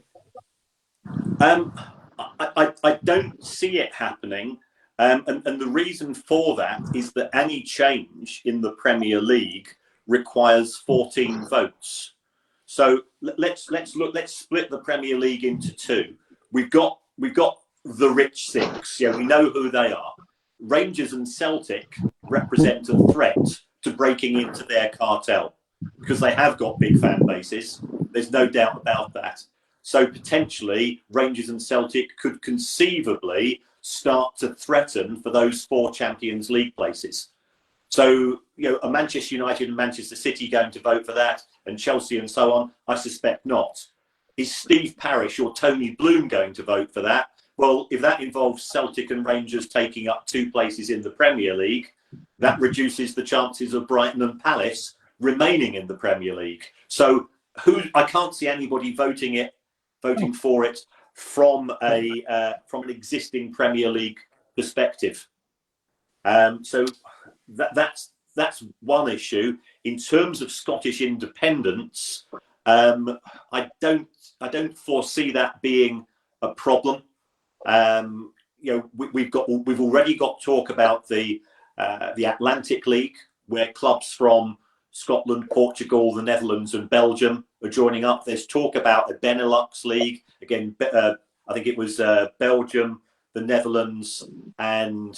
I don't see it happening, and the reason for that is that any change in the Premier League requires 14 votes. So let's split the Premier League into two. We've got the rich six. We know who they are. Rangers and Celtic represent a threat to breaking into their cartel because they have got big fan bases. There's no doubt about that. So potentially Rangers and Celtic could conceivably start to threaten for those 4 Champions League places. So, are Manchester United and Manchester City going to vote for that, and Chelsea and so on? I suspect not. Is Steve Parish or Tony Bloom going to vote for that? Well, if that involves Celtic and Rangers taking up 2 places in the Premier League, that reduces the chances of Brighton and Palace remaining in the Premier League. So I can't see anybody voting for it from an existing Premier League perspective. So that's one issue. In terms of Scottish independence, I don't foresee that being a problem. We've already got talk about the Atlantic League, where clubs from Scotland, Portugal, the Netherlands, and Belgium are joining up. There's talk about a Benelux League. Again, I think it was Belgium, the Netherlands, and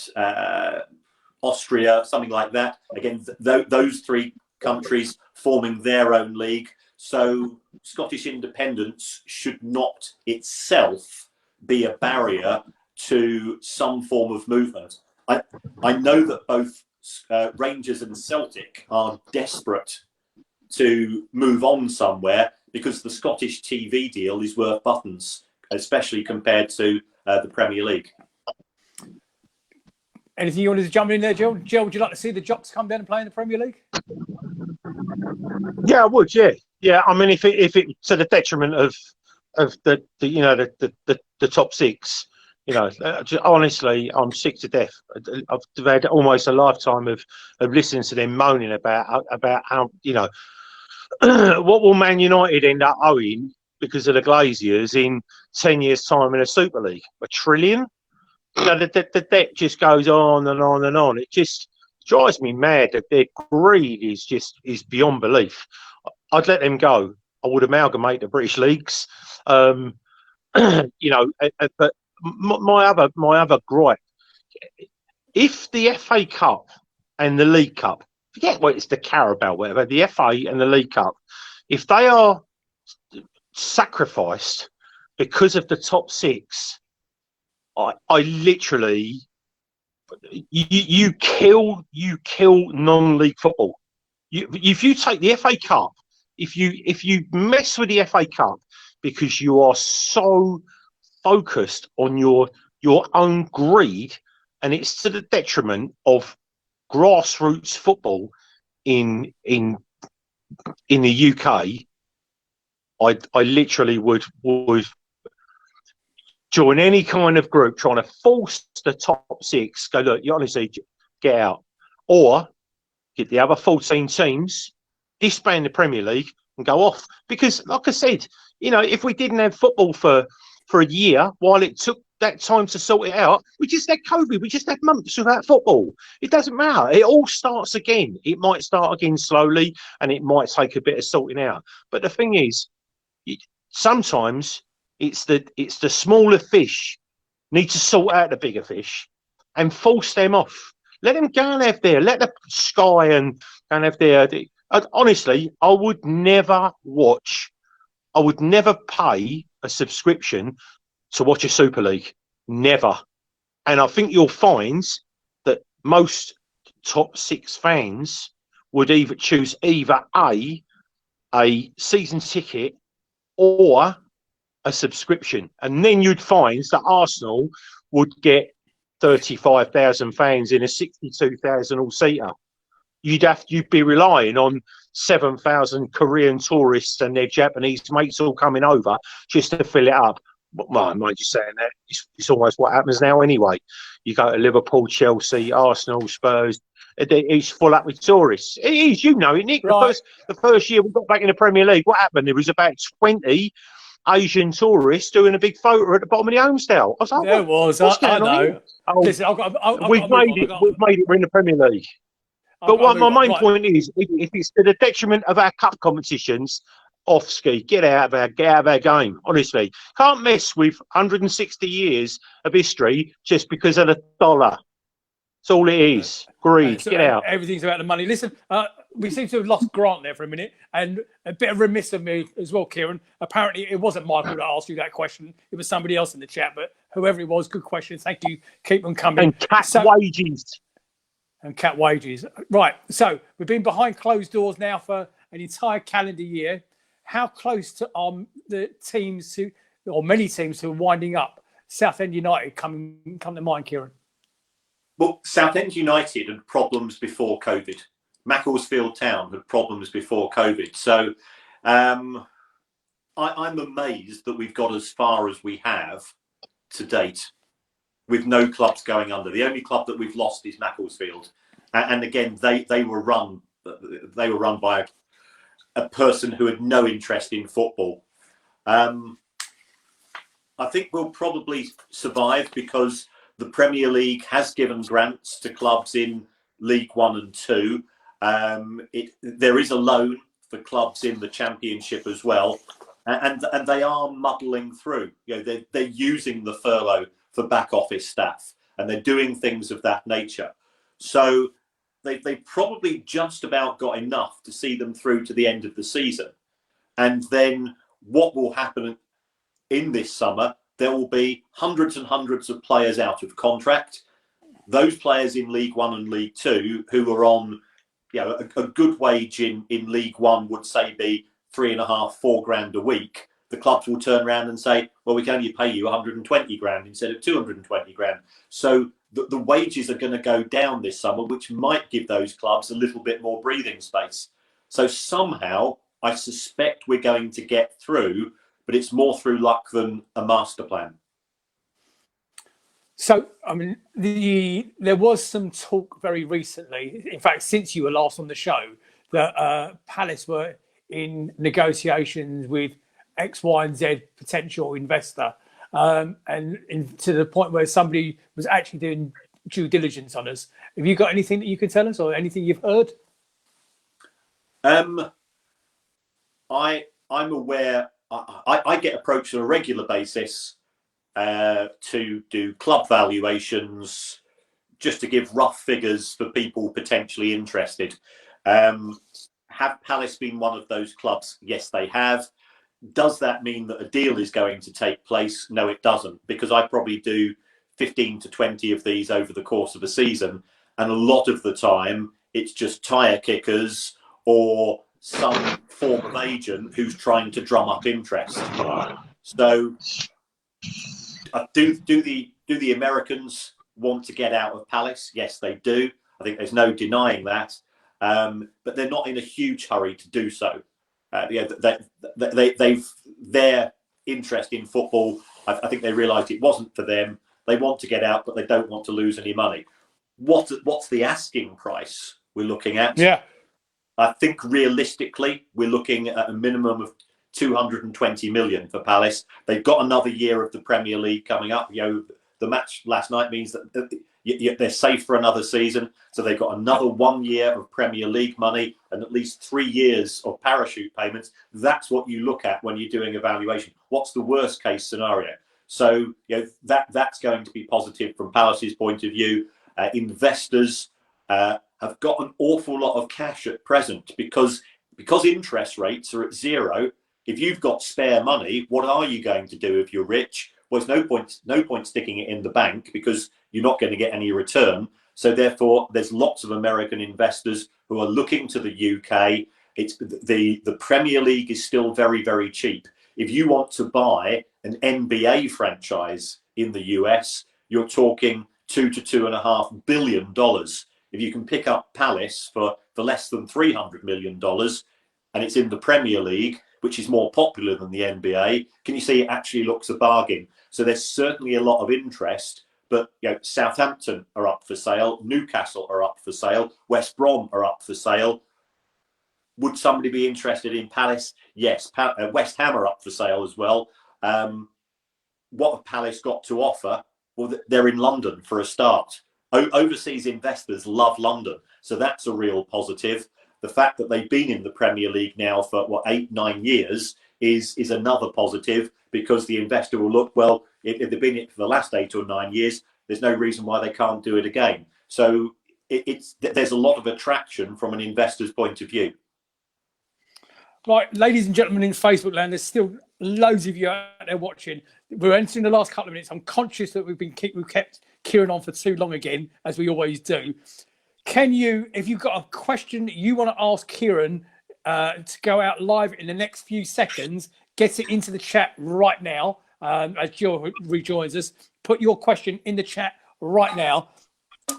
Austria, something like that. Again, those 3 countries forming their own league. So Scottish independence should not itself be a barrier to some form of movement. I know that both Rangers and Celtic are desperate to move on somewhere because the Scottish TV deal is worth buttons, especially compared to the Premier League. Anything you wanted to jump in there, Jel? Jel, would you like to see the Jocks come down and play in the Premier League? Yeah, I would. Yeah. I mean, if it to the detriment of the top 6. Honestly, I'm sick to death. I've had almost a lifetime of listening to them moaning about how, what will Man United end up owing because of the Glaziers in 10 years' time in a Super League? $1 trillion? The debt just goes on and on and on. It just drives me mad that their greed is beyond belief. I'd let them go. I would amalgamate the British leagues. But my other gripe, if the FA Cup and the League Cup, forget what it's the Carabao, whatever, the FA and the League Cup, if they are sacrificed because of the top 6, I literally, you kill non-league football. If you take the FA Cup, if you mess with the FA Cup because you are so focused on your own greed, and it's to the detriment of grassroots football in the UK, I literally would join any kind of group trying to force the top six. Go, look, you honestly get out, or get the other 14 teams, disband the Premier League and go off. Because, like I said, if we didn't have football for a year, while it took that time to sort it out, we just had COVID. We just had months without football. It doesn't matter. It all starts again. It might start again slowly, and it might take a bit of sorting out. But the thing is, sometimes it's the smaller fish need to sort out the bigger fish and force them off. Let them go and have let the Sky and have their. Honestly, I would never pay a subscription to watch a Super League. Never. And I think you'll find that most top six fans would either choose a season ticket or a subscription. And then you'd find that Arsenal would get 35,000 fans in a 62,000 all-seater. You'd be relying on 7,000 Korean tourists and their Japanese mates all coming over just to fill it up. Well, mind you saying that, it's almost what happens now anyway. You go to Liverpool, Chelsea, Arsenal, Spurs, it's full up with tourists. It is, it, Nick. Right. The first year we got back in the Premier League, what happened? There was about 20 Asian tourists doing a big photo at the bottom of the Homestyle. I was like, there was. I know. Listen, we've made it. We're in the Premier League. But my main point is, if it's to the detriment of our cup competitions, off ski, get out of our game. Honestly, can't mess with 160 years of history just because of the dollar. That's all it is. Greed. Get out. Everything's about the money. Listen, we seem to have lost Grant there for a minute, and a bit of remiss of me as well, Kieran. Apparently, it wasn't Michael that asked you that question. It was somebody else in the chat, but whoever it was, good question. Thank you. Keep them coming. And wages. And cat wages. Right. So we've been behind closed doors now for an entire calendar year. How close to the teams or many teams who are winding up? Southend United come to mind, Kieran. Well, Southend United had problems before COVID. Macclesfield Town had problems before COVID. So I'm amazed that we've got as far as we have to date with no clubs going under. The only club that we've lost is Macclesfield. And again, they were run by a person who had no interest in football. I think we'll probably survive because the Premier League has given grants to clubs in League 1 and 2. There is a loan for clubs in the Championship as well. And they are muddling through. They're using the furlough for back office staff, and they're doing things of that nature. So they probably just about got enough to see them through to the end of the season. And then what will happen in this summer, there will be hundreds and hundreds of players out of contract. Those players in League 1 and League 2 who are on a good wage in League 1 would say be $3.5, $4 a week. The clubs will turn around and say, well, we can only pay you 120 grand instead of 220 grand. So the wages are going to go down this summer, which might give those clubs a little bit more breathing space. So somehow I suspect we're going to get through, but it's more through luck than a master plan. So, I mean, there was some talk very recently, in fact, since you were last on the show, that Palace were in negotiations with X, Y, and Z potential investor, and to the point where somebody was actually doing due diligence on us. Have you got anything that you can tell us, or anything you've heard? I'm aware. I get approached on a regular basis to do club valuations, just to give rough figures for people potentially interested. Have Palace been one of those clubs? Yes, they have. Does that mean that a deal is going to take place? No, it doesn't, because I probably do 15 to 20 of these over the course of a season. And a lot of the time, it's just tyre kickers or some form of agent who's trying to drum up interest. So, do the Americans want to get out of Palace? Yes, they do. I think there's no denying that. But they're not in a huge hurry to do so. Their interest in football, I think they realised it wasn't for them. They want to get out, but they don't want to lose any money. What's the asking price we're looking at? Yeah. I think realistically, we're looking at a minimum of 220 million for Palace. They've got another year of the Premier League coming up. The match last night means that they're safe for another season. So they've got another 1 year of Premier League money and at least 3 years of parachute payments. That's what you look at when you're doing evaluation. What's the worst case scenario? So that's going to be positive from Palace's point of view. Investors have got an awful lot of cash at present because interest rates are at zero. If you've got spare money, what are you going to do if you're rich? Well, there's no point sticking it in the bank because you're not going to get any return. So therefore, there's lots of American investors who are looking to the UK. It's the Premier League is still very, very cheap. If you want to buy an NBA franchise in the US, you're talking $2 to $2.5 billion. If you can pick up Palace for less than $300 million, and it's in the Premier League, which is more popular than the NBA, can you see it actually looks a bargain? So there's certainly a lot of interest, but Southampton are up for sale, Newcastle are up for sale, West Brom are up for sale. Would somebody be interested in Palace? Yes, West Ham are up for sale as well. What have Palace got to offer? Well, they're in London for a start. Overseas investors love London, so that's a real positive. The fact that they've been in the Premier League now for 8-9 years is another positive, because the investor will look, well, if they've been in it for the last 8 or 9 years, there's no reason why they can't do it again. So there's a lot of attraction from an investor's point of view. Right, ladies and gentlemen in Facebook land, there's still loads of you out there watching. We're entering the last couple of minutes. I'm conscious that we've kept Kieran on for too long again, as we always do. Can you, if you've got a question that you want to ask Kieran to go out live in the next few seconds, get it into the chat right now as Jill rejoins us. Put your question in the chat right now,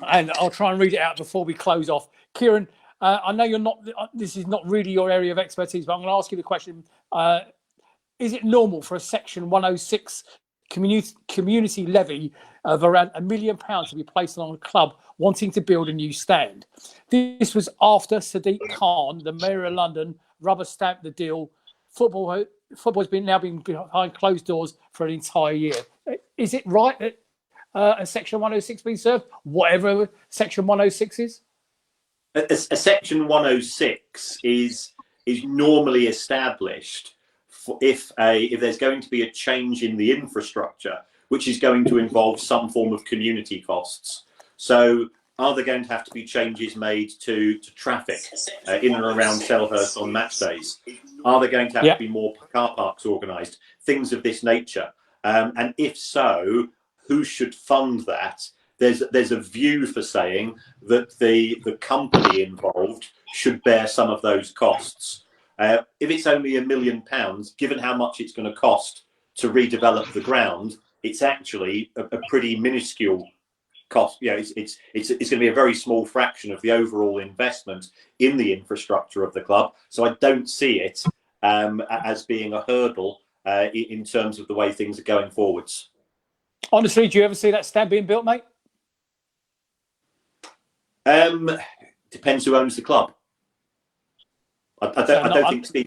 and I'll try and read it out before we close off. Kieran, I know you're not. This is not really your area of expertise, but I'm going to ask you the question: is it normal for a Section 106 community levy of around £1 million to be placed on a club wanting to build a new stand? This was after Sadiq Khan, the Mayor of London, rubber stamped the deal. Football has been behind closed doors for an entire year. Is it right that a Section 106 being served, whatever Section 106 is? A Section 106 is normally established for if there's going to be a change in the infrastructure, which is going to involve some form of community costs. So are there going to have to be changes made to traffic in and around Selhurst on match days? Are there going to have to be more car parks organised? Things of this nature. And if so, who should fund that? There's a view for saying that the company involved should bear some of those costs. If it's only £1 million, given how much it's going to cost to redevelop the ground, it's actually a pretty minuscule cost. It's going to be a very small fraction of the overall investment in the infrastructure of the club. So I don't see it as being a hurdle in terms of the way things are going forwards. Honestly, do you ever see that stand being built, mate? Depends who owns the club. I don't think Steve.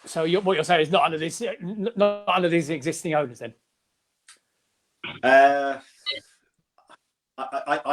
So what you're saying is not under these existing owners, then? I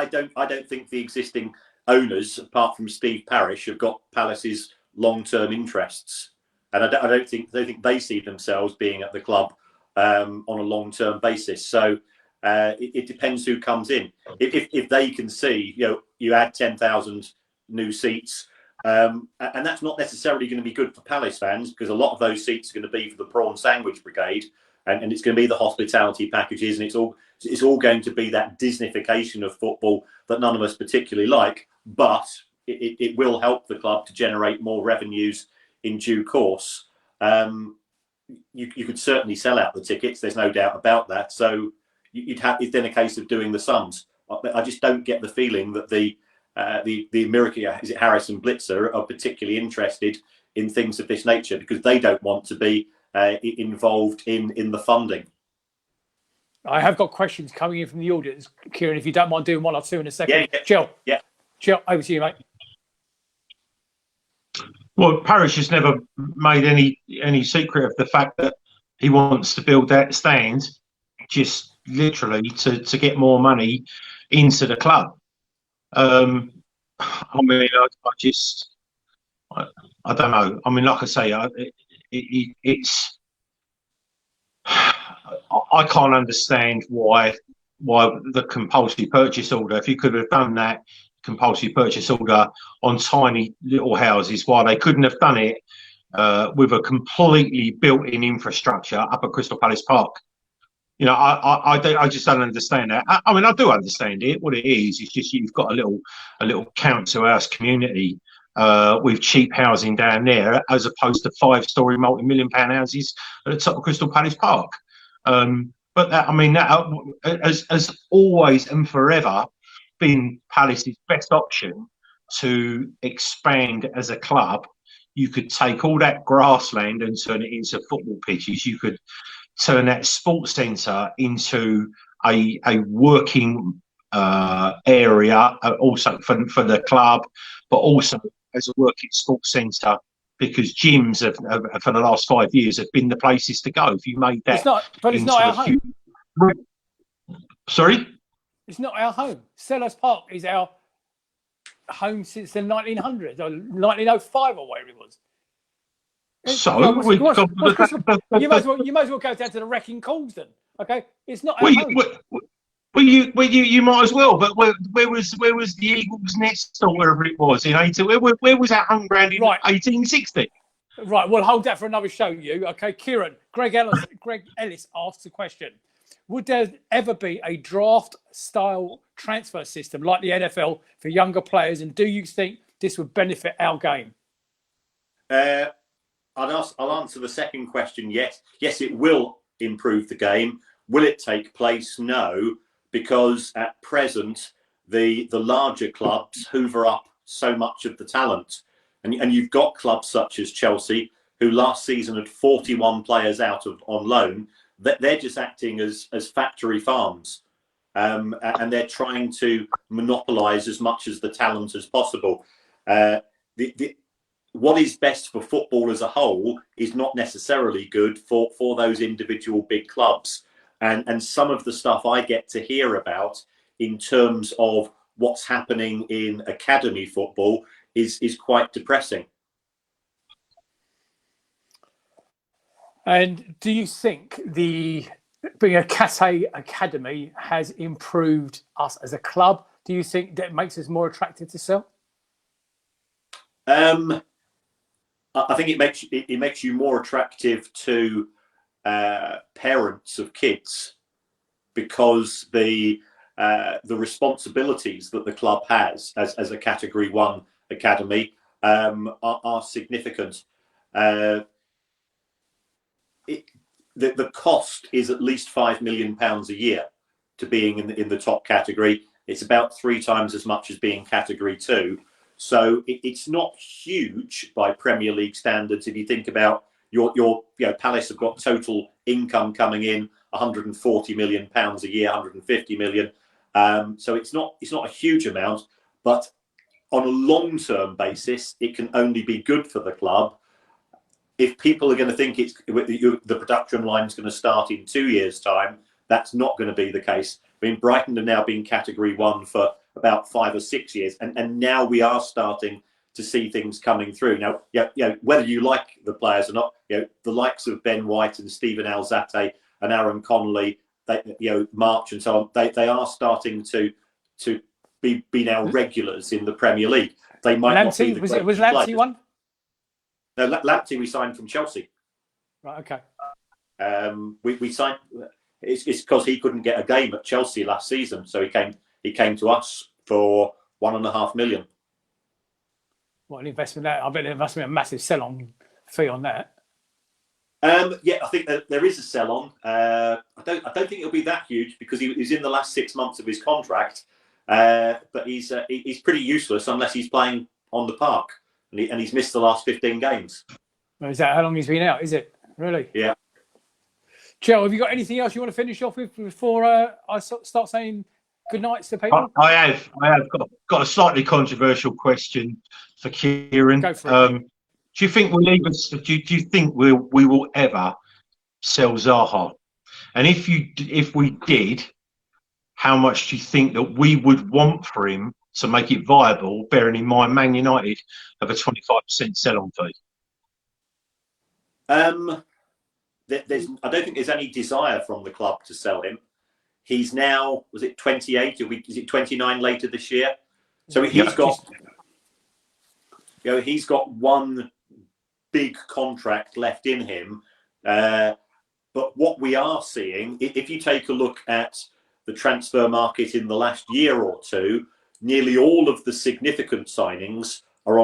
don't think the existing owners, apart from Steve Parish, have got Palace's long-term interests, and I don't think they see themselves being at the club on a long-term basis. So it depends who comes in. If they can see, you add 10,000 new seats, and that's not necessarily going to be good for Palace fans, because a lot of those seats are going to be for the prawn sandwich brigade, and it's going to be the hospitality packages, and it's all going to be that Disneyfication of football that none of us particularly like. But it will help the club to generate more revenues in due course. You could certainly sell out the tickets. There's no doubt about that. So it's then a case of doing the sums. I just don't get the feeling that the America, is it Harris and Blitzer, are particularly interested in things of this nature, because they don't want to be involved in the funding. I have got questions coming in from the audience, Kieran, if you don't mind doing one or two in a second. Yeah. Jel. Yeah. Jel, over to you, mate. Well, Parish has never made any secret of the fact that he wants to build that stand, just literally to get more money into the club. I mean, I don't know. I mean, like I say, it's I can't understand why the compulsory purchase order, if you could have done that compulsory purchase order on tiny little houses, why they couldn't have done it with a completely built-in infrastructure up at Crystal Palace Park. You know, I just don't understand that. I mean, I do understand it. What it is, it's just you've got a little council house community with cheap housing down there, as opposed to 5-story multi-million-pound houses at the top of Crystal Palace Park. But that, I mean, that has always and forever been Palace's best option to expand as a club. You could take all that grassland and turn it into football pitches. You could turn that sports centre into a working area, also for the club, but also as a working sports centre, because gyms have for the last 5 years have been the places to go. If you made that, it's not our home. Sorry, it's not our home. Selhurst Park is our home since the 1900s or 1905 or whatever it was. So you might as well go down to the Wrecking Calls then. Okay, it's not our home. You might as well. But where was the Eagles' Nest or wherever it was in 18? Where was that home ground in 1860? Right. Well, hold that for another show. Okay, Kieran. Greg Ellis asks a question: would there ever be a draft-style transfer system like the NFL for younger players? And do you think this would benefit our game? I'll answer the second question. Yes, it will improve the game. Will it take place? No, because at present the larger clubs hoover up so much of the talent, and you've got clubs such as Chelsea, who last season had 41 players out on loan. That they're just acting as factory farms, and they're trying to monopolise as much as the talent as possible. What is best for football as a whole is not necessarily good for those individual big clubs. And some of the stuff I get to hear about in terms of what's happening in academy football is quite depressing. And do you think being a Cathay Academy has improved us as a club? Do you think that makes us more attractive to sell? I think it makes you more attractive to parents of kids, because the responsibilities that the club has as a Category 1 academy are significant. The cost is at least £5 million a year to being in the top category. It's about 3 times as much as being Category 2. So it's not huge by Premier League standards. If you think about your Palace have got total income coming in £140 million a year, 150 million. So it's not a huge amount, but on a long-term basis, it can only be good for the club. If people are going to think the production line is going to start in 2 years' time, that's not going to be the case. I mean, Brighton have now been Category 1 for about 5 or 6 years, and now we are starting to see things coming through. Now, whether you like the players or not, the likes of Ben White and Stephen Alzate and Aaron Connolly, March and so on, they are starting to be now regulars in the Premier League. They might Lamptey, not be was Lamptey one? No, Lamptey we signed from Chelsea. Right. Okay. We signed. It's because he couldn't get a game at Chelsea last season, so he came to us for £1.5 million. What an investment that! I bet there must be a massive sell-on fee on that. Yeah, I think that there is a sell-on. I don't think it'll be that huge because he's in the last 6 months of his contract. But he's pretty useless unless he's playing on the park, and he's missed the last 15 games. Is that how long he's been out? Is it really? Yeah. Joe, have you got anything else you want to finish off with before I start saying good nights to people? I have got a slightly controversial question for Kieran. Go for it. Do you think we'll leave us? Do you think we will ever sell Zaha? And if we did, how much do you think that we would want for him to make it viable? Bearing in mind, Man United have a 25% sell-on fee. I don't think there's any desire from the club to sell him. He's now, was it 28? Is it 29 later this year? So he's got one big contract left in him. But what we are seeing, if you take a look at the transfer market in the last year or two, nearly all of the significant signings are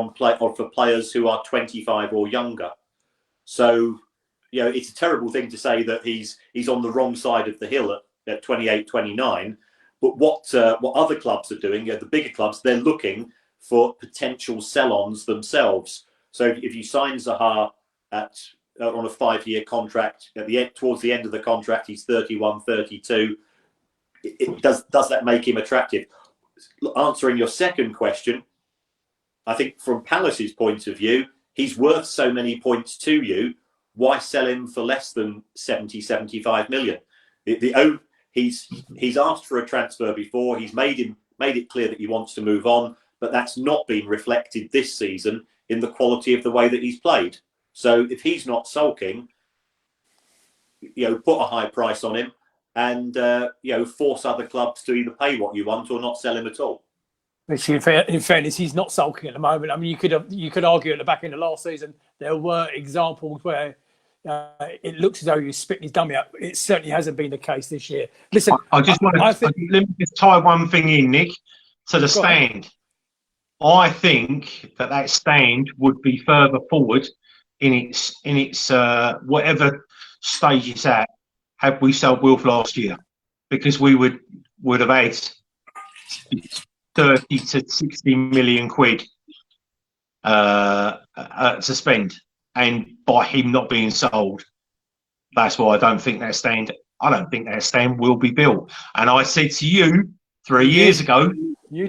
for players who are 25 or younger. So, it's a terrible thing to say that he's on the wrong side of the hill at 28, 29. But what other clubs are doing, the bigger clubs, they're looking for potential sell-ons themselves. So if you sign Zaha on a 5-year contract, towards the end of the contract, he's 31, 32. Does that make him attractive? Answering your second question, I think from Palace's point of view, he's worth so many points to you. Why sell him for less than 70, 75 million? He's asked for a transfer before. He's made it clear that he wants to move on, but that's not been reflected this season in the quality of the way that he's played. So if he's not sulking, put a high price on him and force other clubs to either pay what you want or not sell him at all. Which, in fairness, he's not sulking at the moment. I mean, you could argue at the back end of last season there were examples where it looks as though he was spitting his dummy up. It certainly hasn't been the case this year. Listen, let me just tie one thing in, Nick, to the stand. I think that stand would be further forward in its whatever stage it's at. Had we sold Wilf last year, because we would have had 30 to 60 million quid to spend, and by him not being sold, that's why I don't think that stand will be built. And I said to you 3 years ago,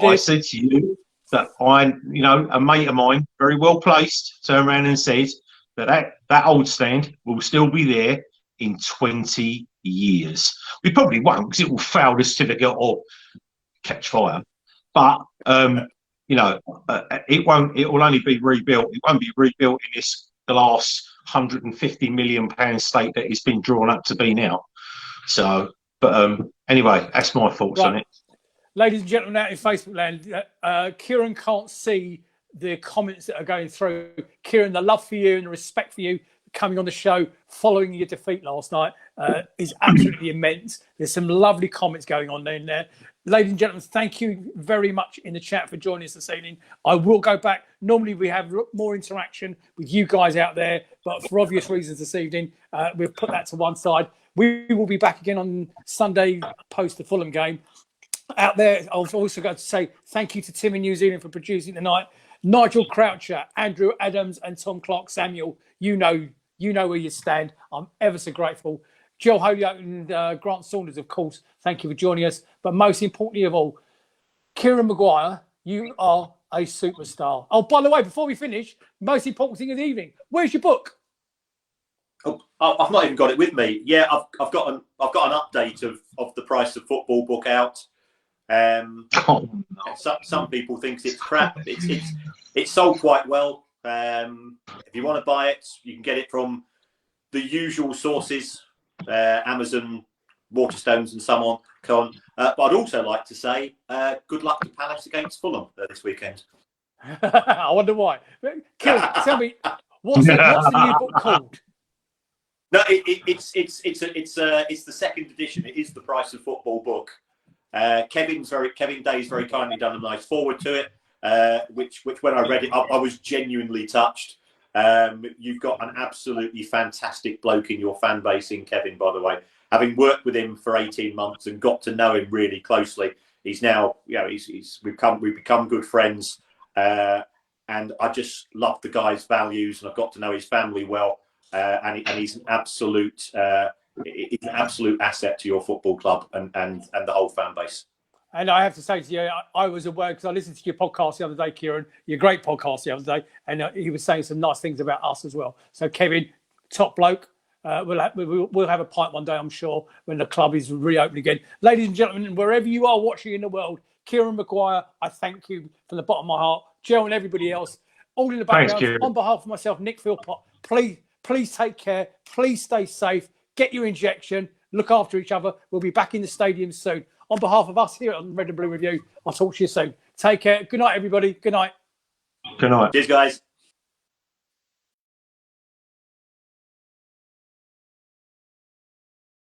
I said to you that a mate of mine, very well placed, turned around and said that old stand will still be there in 20 years. We probably won't, because it will fail the certificate or catch fire. But it won't. It will only be rebuilt. It won't be rebuilt in the last £150 million state that it's been drawn up to be now. So, but anyway, that's my thoughts on it. Ladies and gentlemen out in Facebook land, Kieran can't see the comments that are going through. Kieran, the love for you and the respect for you coming on the show following your defeat last night is absolutely immense. There's some lovely comments going on in there. Ladies and gentlemen, thank you very much in the chat for joining us this evening. I will go back. Normally we have more interaction with you guys out there, but for obvious reasons this evening, we'll put that to one side. We will be back again on Sunday post the Fulham game. Out there, I've also got to say thank you to Tim in New Zealand for producing tonight. Nigel Croucher, Andrew Adams, and Tom Clark Samuel. You know where you stand. I'm ever so grateful. Joel Holyoke and Grant Saunders, of course, thank you for joining us. But most importantly of all, Kieran Maguire, you are a superstar. Oh, by the way, before we finish, most important thing of the evening, where's your book? Oh, I've not even got it with me. Yeah, I've got an update of the Price of Football book out. Some people think it's crap. It's sold quite well. If you want to buy it, you can get it from the usual sources, Amazon, Waterstones, and so on. But I'd also like to say good luck to Palace against Fulham this weekend. I wonder why. Kieran, tell me, what's the new book called? No, it's the second edition. It is the Price of Football book. Kevin Day's very kindly done a nice forward to it. which when I read it, I was genuinely touched. You've got an absolutely fantastic bloke in your fan base in Kevin, by the way. Having worked with him for 18 months and got to know him really closely, he's now, we've become good friends. And I just love the guy's values, and I've got to know his family well. And he's an absolute asset to your football club and the whole fan base. And I have to say to you, I was aware because I listened to your podcast the other day, Kieran, your great podcast the other day, and he was saying some nice things about us as well. So Kevin, top bloke. We'll have a pint one day, I'm sure, when the club is reopened again. Ladies and gentlemen, wherever you are watching in the world, Kieran Maguire, I thank you from the bottom of my heart. Jel and everybody else, all in the background. Thanks, on behalf of myself, Nick Philpott, please take care. Please stay safe. Get your injection. Look after each other. We'll be back in the stadium soon. On behalf of us here on Red and Blue Review, I'll talk to you soon. Take care. Good night, everybody. Good night. Good night. Cheers, guys.